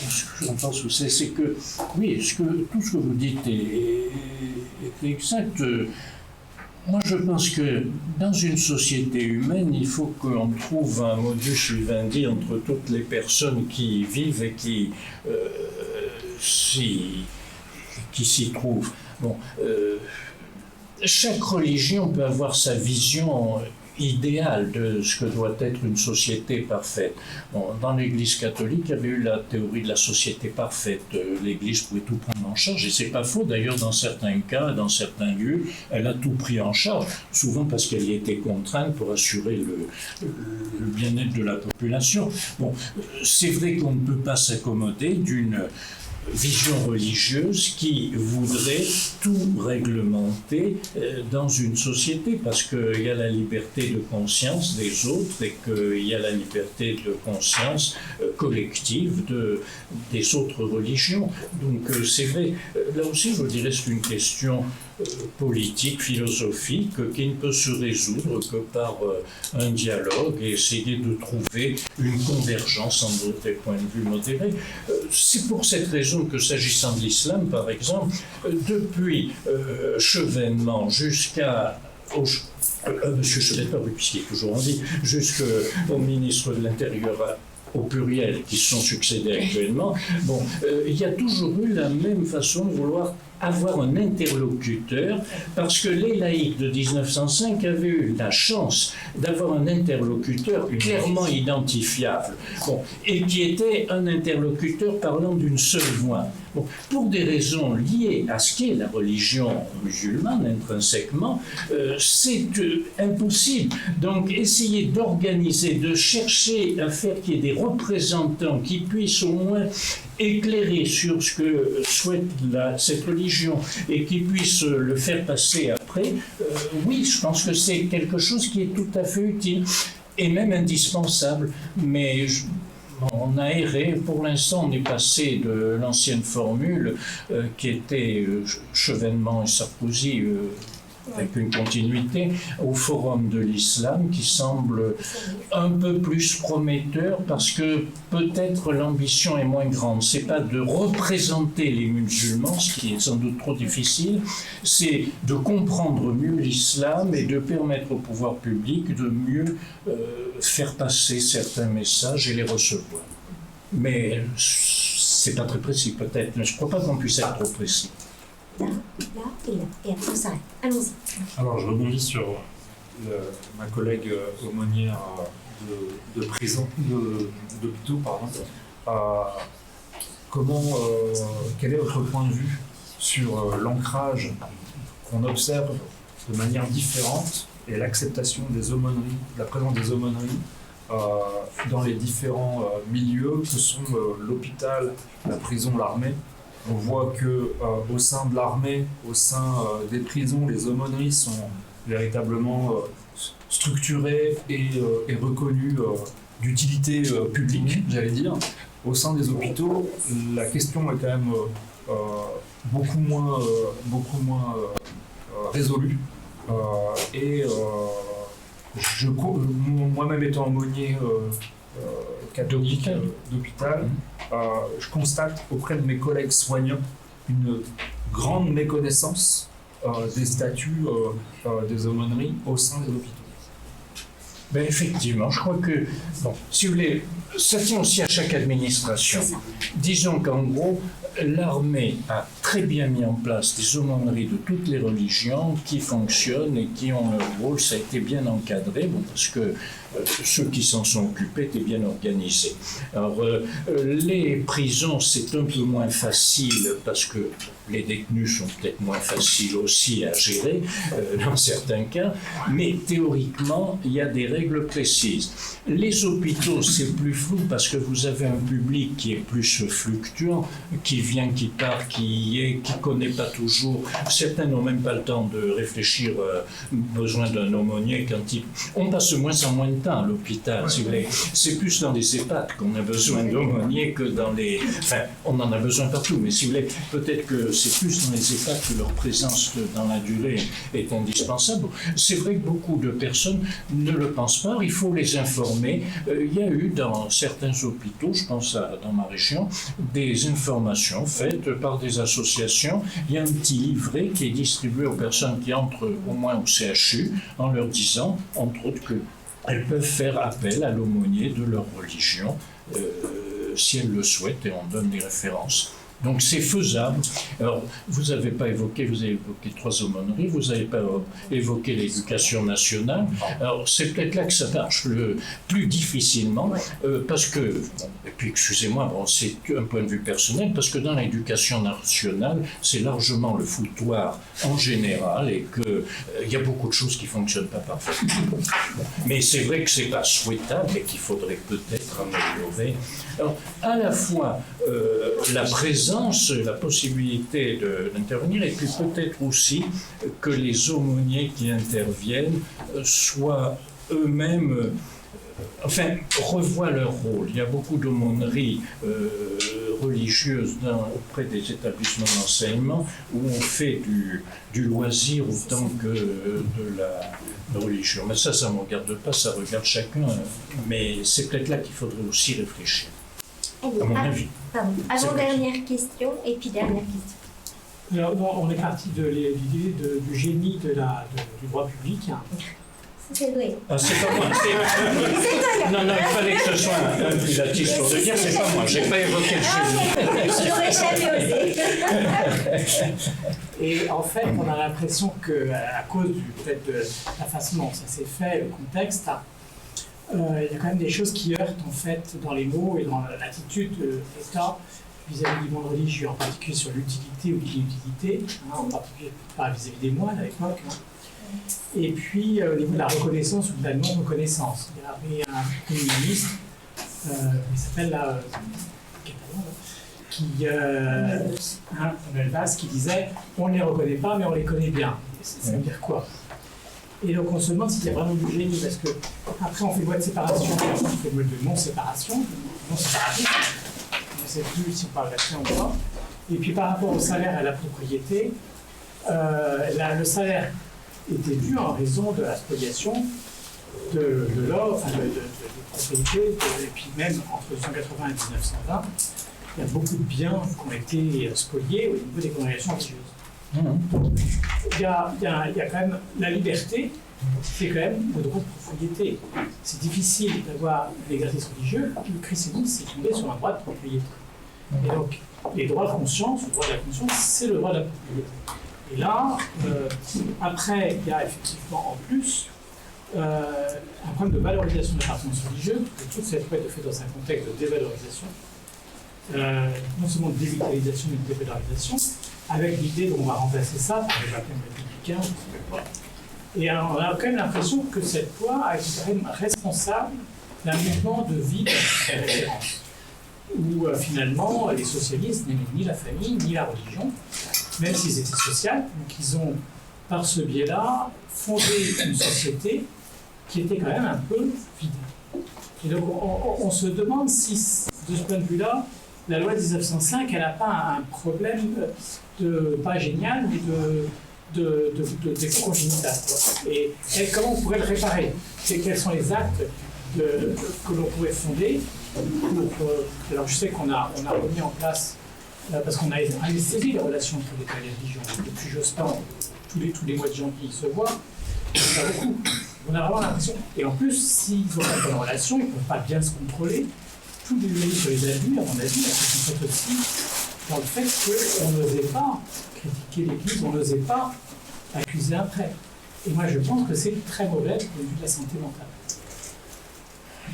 [SPEAKER 3] Ce que j'en pense aussi, c'est que, oui, tout ce que vous dites est exact. Moi, je pense que dans une société humaine, il faut qu'on trouve un modus vivendi entre toutes les personnes qui y vivent et qui s'y trouvent. Bon, chaque religion peut avoir sa vision idéal de ce que doit être une société parfaite. Bon, dans l'Église catholique, il y avait eu la théorie de la société parfaite. L'Église pouvait tout prendre en charge, et c'est pas faux. D'ailleurs, dans certains cas, dans certains lieux, elle a tout pris en charge, souvent parce qu'elle y était contrainte pour assurer le bien-être de la population. Bon, c'est vrai qu'on ne peut pas s'accommoder d'une vision religieuse qui voudrait tout réglementer dans une société, parce qu'il y a la liberté de conscience des autres et qu'il y a la liberté de conscience collective des autres religions. Donc c'est vrai, là aussi je dirais c'est une question politique, philosophique, qui ne peut se résoudre que par un dialogue et essayer de trouver une convergence entre des points de vue modérés. C'est pour cette raison que, s'agissant de l'islam, par exemple, depuis Chevènement jusqu'à Monsieur Chevènement, puisqu'il est toujours en vie, jusqu'au ministre de l'Intérieur au pluriel qui se sont succédés actuellement, bon, il y a toujours eu la même façon de vouloir avoir un interlocuteur, parce que les laïcs de 1905 avaient eu la chance d'avoir un interlocuteur clairement identifiable, bon, et qui était un interlocuteur parlant d'une seule voix. Bon, pour des raisons liées à ce qu'est la religion musulmane intrinsèquement, c'est impossible. Donc essayer d'organiser, de chercher à faire qu'il y ait des représentants qui puissent au moins éclairer sur ce que souhaite cette religion et qui puissent le faire passer après, oui, je pense que c'est quelque chose qui est tout à fait utile et même indispensable. Mais on a erré, pour l'instant on est passé de l'ancienne formule qui était Chevènement et Sarkozy, avec une continuité, au Forum de l'Islam qui semble un peu plus prometteur, parce que peut-être l'ambition est moins grande. C'est pas de représenter les musulmans, ce qui est sans doute trop difficile, c'est de comprendre mieux l'islam et de permettre au pouvoir public de mieux faire passer certains messages et les recevoir. Mais c'est pas très précis peut-être, mais je crois pas qu'on puisse être trop précis.
[SPEAKER 2] Là et là, et après on s'arrête. Allons-y.
[SPEAKER 4] Alors je rebondis sur ma collègue aumônière de prison, d'hôpitaux, pardon. Quel est votre point de vue sur l'ancrage qu'on observe de manière différente et l'acceptation des aumôneries, la présence des aumôneries dans les différents milieux que sont l'hôpital, la prison, l'armée? On voit qu'au sein de l'armée, au sein des prisons, les aumôneries sont véritablement structurées et reconnues d'utilité publique, j'allais dire. Au sein des hôpitaux, la question est quand même beaucoup moins résolue. Moi-même étant aumônier catholique d'hôpital, je constate auprès de mes collègues soignants une grande méconnaissance des statuts des aumôneries au sein des hôpitaux.
[SPEAKER 3] Ben effectivement, je crois que, bon, si vous voulez, ça tient aussi à chaque administration. Disons qu'en gros, l'armée a très bien mis en place des aumôneries de toutes les religions qui fonctionnent et qui ont leur rôle. Ça a été bien encadré, bon, parce que ceux qui s'en sont occupés étaient bien organisés. Alors, les prisons, c'est un peu moins facile parce que les détenus sont peut-être moins faciles aussi à gérer dans certains cas, mais théoriquement, il y a des règles précises. Les hôpitaux, c'est plus flou parce que vous avez un public qui est plus fluctuant, qui vient, qui part, qui connaît pas toujours. Certains n'ont même pas le temps de réfléchir besoin d'un aumônier quand on passe moins en moins de temps à l'hôpital, si vous voulez. C'est plus dans les EHPAD qu'on a besoin d'aumôniers que dans les... Enfin, on en a besoin partout, mais si vous voulez, peut-être que c'est plus dans les EHPAD que leur présence dans la durée est indispensable. C'est vrai que beaucoup de personnes ne le pensent pas, il faut les informer. Il y a eu dans certains hôpitaux, je pense dans ma région, des informations faites par des associations. Il y a un petit livret qui est distribué aux personnes qui entrent au moins au CHU en leur disant, entre autres, qu'elles peuvent faire appel à l'aumônier de leur religion si elles le souhaitent, et on donne des références. Donc c'est faisable. Alors, vous avez évoqué 3 aumôneries, vous n'avez pas évoqué l'éducation nationale. Alors c'est peut-être là que ça marche le plus difficilement, parce que, et puis excusez-moi, bon, c'est un point de vue personnel, parce que dans l'éducation nationale, c'est largement le foutoir en général, et qu'il y a beaucoup de choses qui ne fonctionnent pas parfaitement. Mais c'est vrai que ce n'est pas souhaitable et qu'il faudrait peut-être améliorer. Alors, à la fois la présence, la possibilité d'intervenir, et puis peut-être aussi que les aumôniers qui interviennent soient eux-mêmes, revoient leur rôle. Il y a beaucoup d'aumôneries religieuses auprès des établissements d'enseignement où on fait du loisir autant que de la religion. Mais ça ne me regarde pas, ça regarde chacun. Mais c'est peut-être là qu'il faudrait aussi réfléchir. À mon avis.
[SPEAKER 2] Avant-dernière question, et puis dernière question.
[SPEAKER 12] Alors, on est parti de l'idée du génie du droit public.
[SPEAKER 2] C'est vrai.
[SPEAKER 3] Ah, c'est pas moi. Non, il fallait que ce soit un pilatiste pour le dire, c'est pas moi. J'ai pas évoqué le génie.
[SPEAKER 2] Je n'aurais jamais osé.
[SPEAKER 12] Et en fait, on a l'impression qu'à cause peut-être de la façon dont ça s'est fait, le contexte, il y a quand même des choses qui heurtent en fait dans les mots et dans l'attitude de l'État vis-à-vis du monde religieux, en particulier sur l'utilité ou l'inutilité, en particulier vis-à-vis des moines à l'époque. Et puis au niveau de la reconnaissance ou de la non-reconnaissance. Il y avait un premier ministre, il s'appelle là, Manuel Valls, qui disait on ne les reconnaît pas mais on les connaît bien. Ça veut dire quoi? Et donc on se demande s'il y a vraiment du génie, parce que après on fait loi de séparation, on fait loi de non-séparation, non-séparatisme, on ne sait plus si on parle d'action ou pas. Et puis par rapport au salaire et à la propriété, le salaire était dû en raison de la spoliation de l'or, des propriétés, et puis même entre 1880 et 1920, il y a beaucoup de biens qui ont été spoliés au niveau des congrégations religieuses. Il y a quand même la liberté, c'est quand même le droit de propriété. C'est difficile d'avoir l'exercice religieux, le christianisme c'est fondé sur un droit de propriété. Et donc, les droits de conscience, le droit de la conscience, c'est le droit de la propriété. Et là, après, il y a effectivement en plus un problème de valorisation de l'appartenance religieuse, que toute cette loi est faite dans un contexte de dévalorisation, non seulement de dévitalisation, mais de dévalorisation, avec l'idée qu'on va remplacer ça par les baptêmes républicains. Et on a quand même l'impression que cette loi a été quand même responsable d'un mouvement de vie de référence, où finalement les socialistes n'aimaient ni la famille ni la religion, même s'ils étaient sociaux, donc ils ont, par ce biais-là, fondé une société qui était quand même un peu vide. Et donc on se demande si, de ce point de vue-là, la loi de 1905, elle n'a pas un problème pas génial, mais de défaut congénital. Et comment on pourrait le réparer? Quels sont les actes que l'on pourrait fonder alors je sais qu'on a remis en place, parce qu'on a anesthésié les relations entre l'État et les religions. Depuis Jospin, tous les mois de janvier, ils se voient. Pas beaucoup. On a vraiment l'impression. Et en plus, s'ils n'ont pas de bonne relation, ils ne peuvent pas bien se contrôler. Tous les délits sur les abus, à mon avis, sont faits aussi dans le fait qu'on n'osait pas critiquer l'Église, on n'osait pas accuser un prêtre. Et moi, je pense que c'est très mauvais du point de vue de la santé mentale.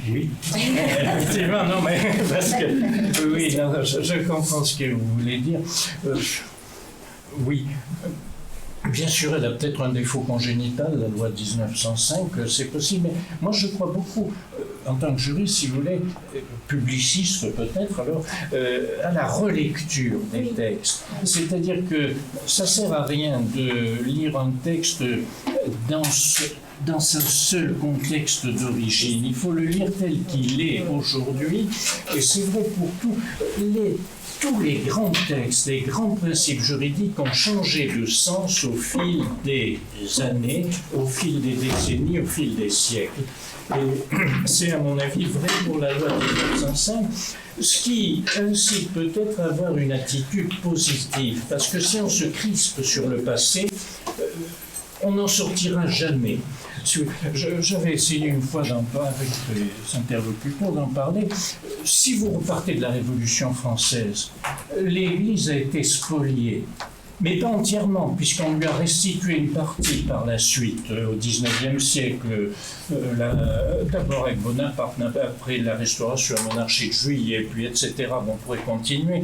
[SPEAKER 3] Oui, effectivement, non, mais parce que, oui, non, je comprends ce que vous voulez dire. Oui, bien sûr, elle a peut-être un défaut congénital, la loi de 1905, c'est possible, mais moi je crois beaucoup, en tant que juriste, si vous voulez, publiciste peut-être, alors, à la relecture des textes. C'est-à-dire que ça ne sert à rien de lire un texte dans un seul contexte d'origine. Il faut le lire tel qu'il est aujourd'hui, et c'est vrai pour tous les grands textes, les grands principes juridiques ont changé de sens au fil des années, au fil des décennies, au fil des siècles. Et c'est à mon avis vrai pour la loi de 1905, ce qui incite peut-être à avoir une attitude positive, parce que si on se crispe sur le passé, on n'en sortira jamais. J'avais essayé une fois d'en parler avec les interlocuteurs d'en parler. Si vous repartez de la Révolution française, l'Église a été spoliée. Mais pas entièrement, puisqu'on lui a restitué une partie par la suite, au XIXe siècle, d'abord avec Bonaparte, après la restauration, la monarchie de Juillet, puis etc. Bon, on pourrait continuer.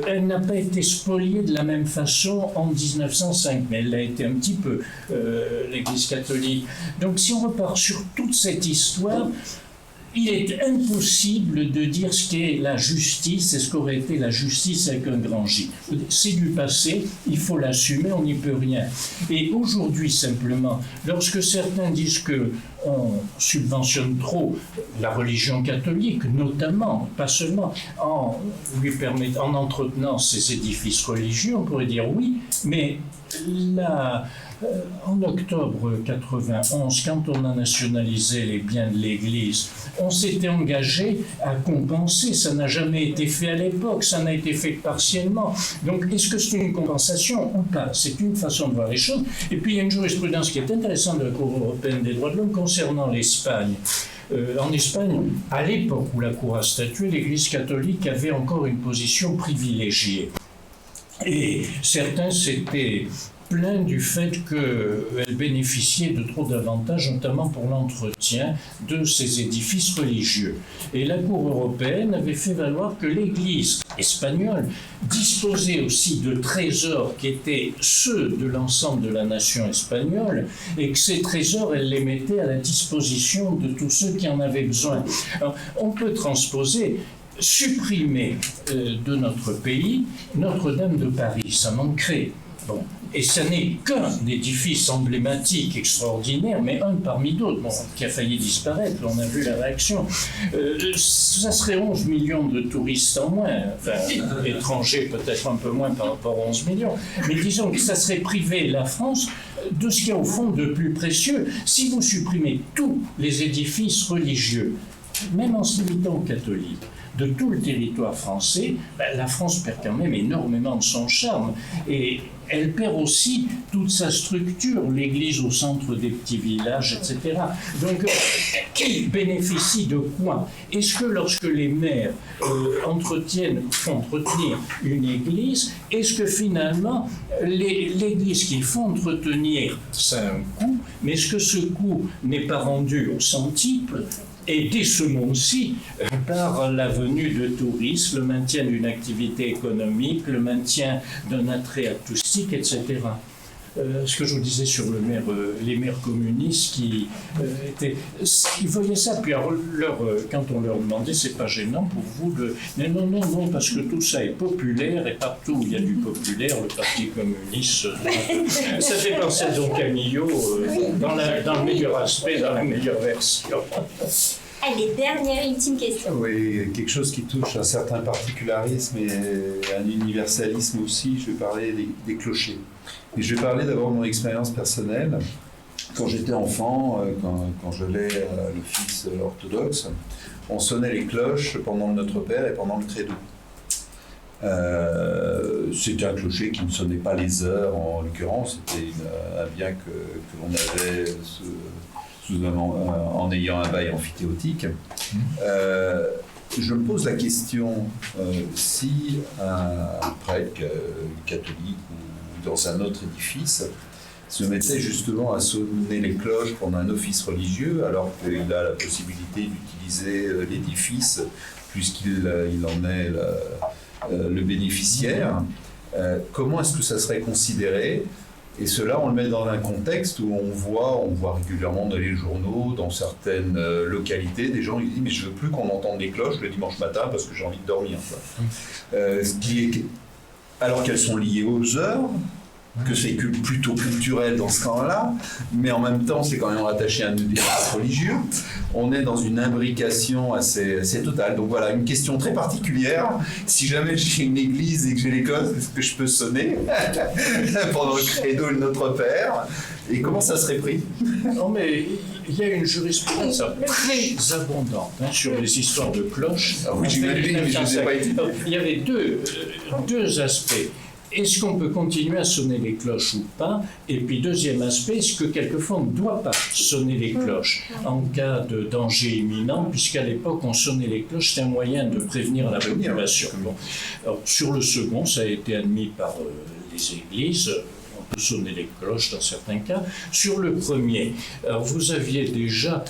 [SPEAKER 3] Elle n'a pas été spoliée de la même façon en 1905, mais elle l'a été un petit peu, l'Église catholique. Donc si on repart sur toute cette histoire, il est impossible de dire ce qu'est la justice et ce qu'aurait été la justice avec un grand J. C'est du passé, il faut l'assumer, on n'y peut rien. Et aujourd'hui, simplement, lorsque certains disent qu'on subventionne trop la religion catholique, notamment, pas seulement, en entretenant ces édifices religieux, on pourrait dire oui, mais en octobre 91, quand on a nationalisé les biens de l'Église, on s'était engagé à compenser. Ça n'a jamais été fait à l'époque, ça n'a été fait partiellement. Donc, est-ce que c'est une compensation ou pas? C'est une façon de voir les choses. Et puis, il y a une jurisprudence qui est intéressante de la Cour européenne des droits de l'homme concernant l'Espagne. En Espagne, à l'époque où la Cour a statué, l'Église catholique avait encore une position privilégiée. Et certains s'étaient plaints du fait qu'elle bénéficiait de trop d'avantages, notamment pour l'entretien de ces édifices religieux. Et la Cour européenne avait fait valoir que l'Église espagnole disposait aussi de trésors qui étaient ceux de l'ensemble de la nation espagnole, et que ces trésors, elle les mettait à la disposition de tous ceux qui en avaient besoin. Alors, on peut transposer, supprimer de notre pays Notre-Dame de Paris, ça manquerait. Bon. Et ça n'est qu'un édifice emblématique, extraordinaire, mais un parmi d'autres, bon, qui a failli disparaître. On a vu la réaction. Ça serait 11 millions de touristes en moins, enfin, étrangers peut-être un peu moins par rapport à 11 millions, mais disons que ça serait priver la France de ce qu'il y a au fond de plus précieux. Si vous supprimez tous les édifices religieux, même en se limitant aux catholiques, de tout le territoire français, la France perd quand même énormément de son charme. Et elle perd aussi toute sa structure, l'église au centre des petits villages, etc. Donc, qui bénéficie de quoi? Est-ce que lorsque les maires font entretenir une église, est-ce que finalement, l'église qu'ils font entretenir, ça a un coût, mais est-ce que ce coût n'est pas rendu au centuple? Et dès ce monde-ci, par la venue de touristes, le maintien d'une activité économique, le maintien d'un attrait acoustique, etc. Ce que je vous disais sur les maires communistes qui ils voyaient ça, puis alors, quand on leur demandait, c'est pas gênant pour vous de... Mais non, parce que tout ça est populaire, et partout où il y a du populaire, le Parti communiste, ça fait penser à Don Camillo, dans le meilleur aspect, dans la meilleure version.
[SPEAKER 2] Allez, dernière ultime question.
[SPEAKER 13] Oui, quelque chose qui touche un certain particularisme et un universalisme aussi. Je vais parler des clochers. Et je vais parler d'abord de mon expérience personnelle. Quand j'étais enfant, quand j'allais à l'office orthodoxe, on sonnait les cloches pendant le Notre Père et pendant le Credo. C'était un clocher qui ne sonnait pas les heures en l'occurrence, c'était un bien que l'on avait en ayant un bail amphithéotique. Je me pose la question, si un prêtre catholique ou dans un autre édifice se mettait justement à sonner les cloches pendant un office religieux, alors qu'il a la possibilité d'utiliser l'édifice puisqu'il en est le bénéficiaire, comment est-ce que ça serait considéré? Et cela, on le met dans un contexte où on voit régulièrement dans les journaux, dans certaines localités, des gens qui disent « mais je veux plus qu'on entende les cloches le dimanche matin parce que j'ai envie de dormir ». Alors qu'elles sont liées aux heures, que c'est plutôt culturel dans ce cas-là, mais en même temps, c'est quand même rattaché à un édifice religieux. On est dans une imbrication assez totale. Donc voilà, une question très particulière. Si jamais j'ai une église et que j'ai les cloches, est-ce que je peux sonner pendant le Credo et le Notre Père? Et comment ça serait pris?
[SPEAKER 3] Non, mais il y a une jurisprudence très abondante sur les histoires de cloches.
[SPEAKER 13] Ah oui, j'imagine, mais je ne sais pas.
[SPEAKER 3] Il y avait deux aspects. est-ce qu'on peut continuer à sonner les cloches ou pas? Et puis deuxième aspect, est-ce que quelquefois on ne doit pas sonner les cloches en cas de danger imminent, puisqu'à l'époque on sonnait les cloches, c'était un moyen de prévenir la population. Bon. Alors, sur le second, ça a été admis par les églises. On peut sonner les cloches dans certains cas. Sur le premier, alors vous aviez déjà,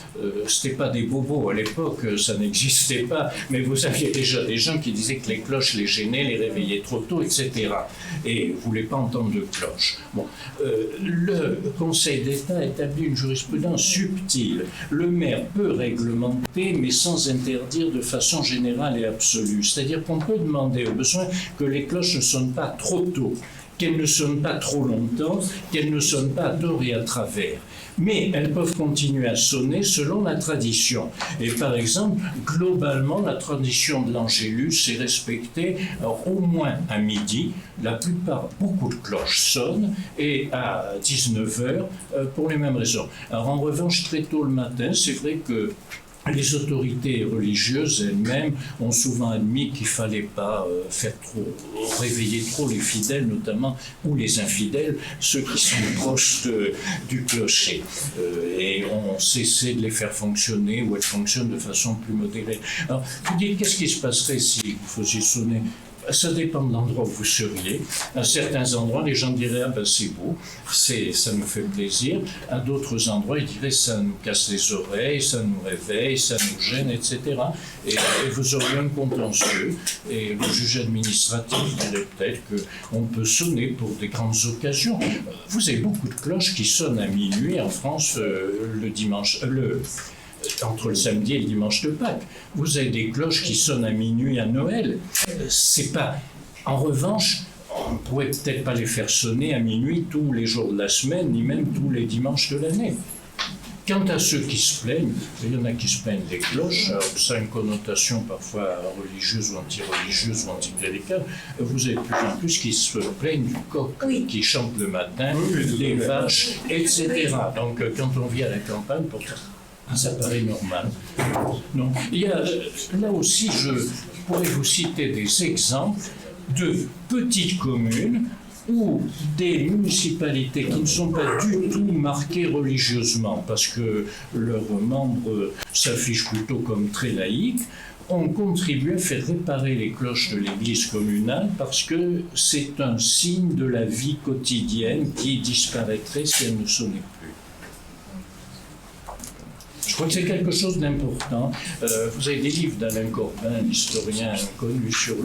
[SPEAKER 3] c'était pas des bobos à l'époque, ça n'existait pas, mais vous aviez déjà des gens qui disaient que les cloches les gênaient, les réveillaient trop tôt, etc. Et vous ne voulez pas entendre de cloches. Bon, le Conseil d'État établit une jurisprudence subtile. Le maire peut réglementer, mais sans interdire de façon générale et absolue. C'est-à-dire qu'on peut demander au besoin que les cloches ne sonnent pas trop tôt, qu'elles ne sonnent pas trop longtemps, qu'elles ne sonnent pas à tort et à travers. Mais elles peuvent continuer à sonner selon la tradition. Et par exemple, globalement, la tradition de l'Angélus est respectée au moins à midi. La plupart, beaucoup de cloches sonnent, et à 19h pour les mêmes raisons. Alors en revanche, très tôt le matin, c'est vrai que les autorités religieuses elles-mêmes ont souvent admis qu'il ne fallait pas réveiller trop les fidèles, notamment, ou les infidèles, ceux qui sont proches du clocher. Et ont cessé de les faire fonctionner, ou elles fonctionnent de façon plus modérée. Alors, vous dites, qu'est-ce qui se passerait si vous faisiez sonner? Ça dépend de l'endroit où vous seriez. À certains endroits, les gens diraient « Ah ben c'est beau, ça nous fait plaisir ». À d'autres endroits, ils diraient « Ça nous casse les oreilles, ça nous réveille, ça nous gêne, etc. » Et vous auriez un contentieux. Et le juge administratif dirait peut-être qu'on peut sonner pour des grandes occasions. Vous avez beaucoup de cloches qui sonnent à minuit en France le dimanche. Entre le samedi et le dimanche de Pâques. Vous avez des cloches qui sonnent à minuit à Noël. C'est pas... En revanche, on ne pourrait peut-être pas les faire sonner à minuit tous les jours de la semaine, ni même tous les dimanches de l'année. Quant à ceux qui se plaignent, il y en a qui se plaignent des cloches, alors ça a une connotation parfois religieuse ou anti-religieuse ou anticléricale. Vous avez de plus en plus qui se plaignent du coq qui chante le matin, des vaches, etc. Donc quand on vit à la campagne, pourtant, ça paraît normal. Non. Il y a, là aussi, je pourrais vous citer des exemples de petites communes ou des municipalités qui ne sont pas du tout marquées religieusement, parce que leurs membres s'affichent plutôt comme très laïcs, ont contribué à faire réparer les cloches de l'église communale parce que c'est un signe de la vie quotidienne qui disparaîtrait si elle ne sonnait plus. Je crois que c'est quelque chose d'important. Vous avez des livres d'Alain Corbin, l'historien connu, sur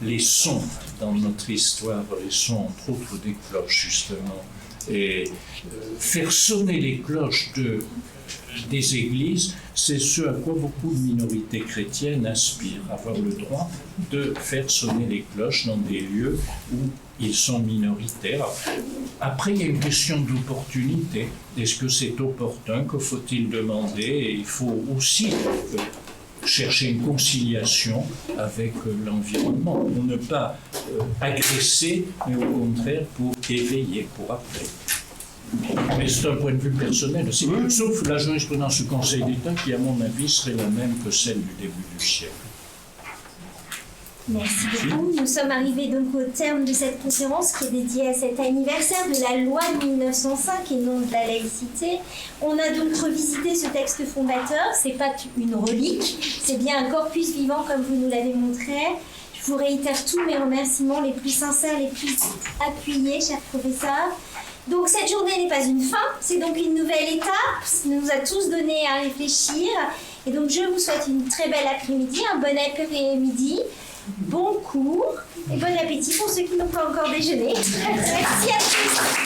[SPEAKER 3] les sons dans notre histoire, les sons entre autres des cloches justement. Et faire sonner les cloches des églises, c'est ce à quoi beaucoup de minorités chrétiennes aspirent, avoir le droit de faire sonner les cloches dans des lieux où ils sont minoritaires. Après, il y a une question d'opportunité. Est-ce que c'est opportun? Que faut-il demander? Et il faut aussi chercher une conciliation avec l'environnement, pour ne pas agresser, mais au contraire pour éveiller, pour appeler. Mais c'est un point de vue personnel aussi, sauf la jurisprudence du Conseil d'État qui, à mon avis, serait la même que celle du début du siècle.
[SPEAKER 2] Merci beaucoup. Nous sommes arrivés donc au terme de cette conférence qui est dédiée à cet anniversaire de la loi de 1905 et non de la laïcité. On a donc revisité ce texte fondateur. C'est pas une relique, c'est bien un corpus vivant comme vous nous l'avez montré. Je vous réitère tous mes remerciements les plus sincères, les plus appuyés, chers professeurs. Donc cette journée n'est pas une fin, c'est donc une nouvelle étape. Ça nous a tous donné à réfléchir. Et donc je vous souhaite une très belle après-midi, un bon après-midi. Bon cours et bon appétit pour ceux qui n'ont pas encore déjeuné. Merci à tous.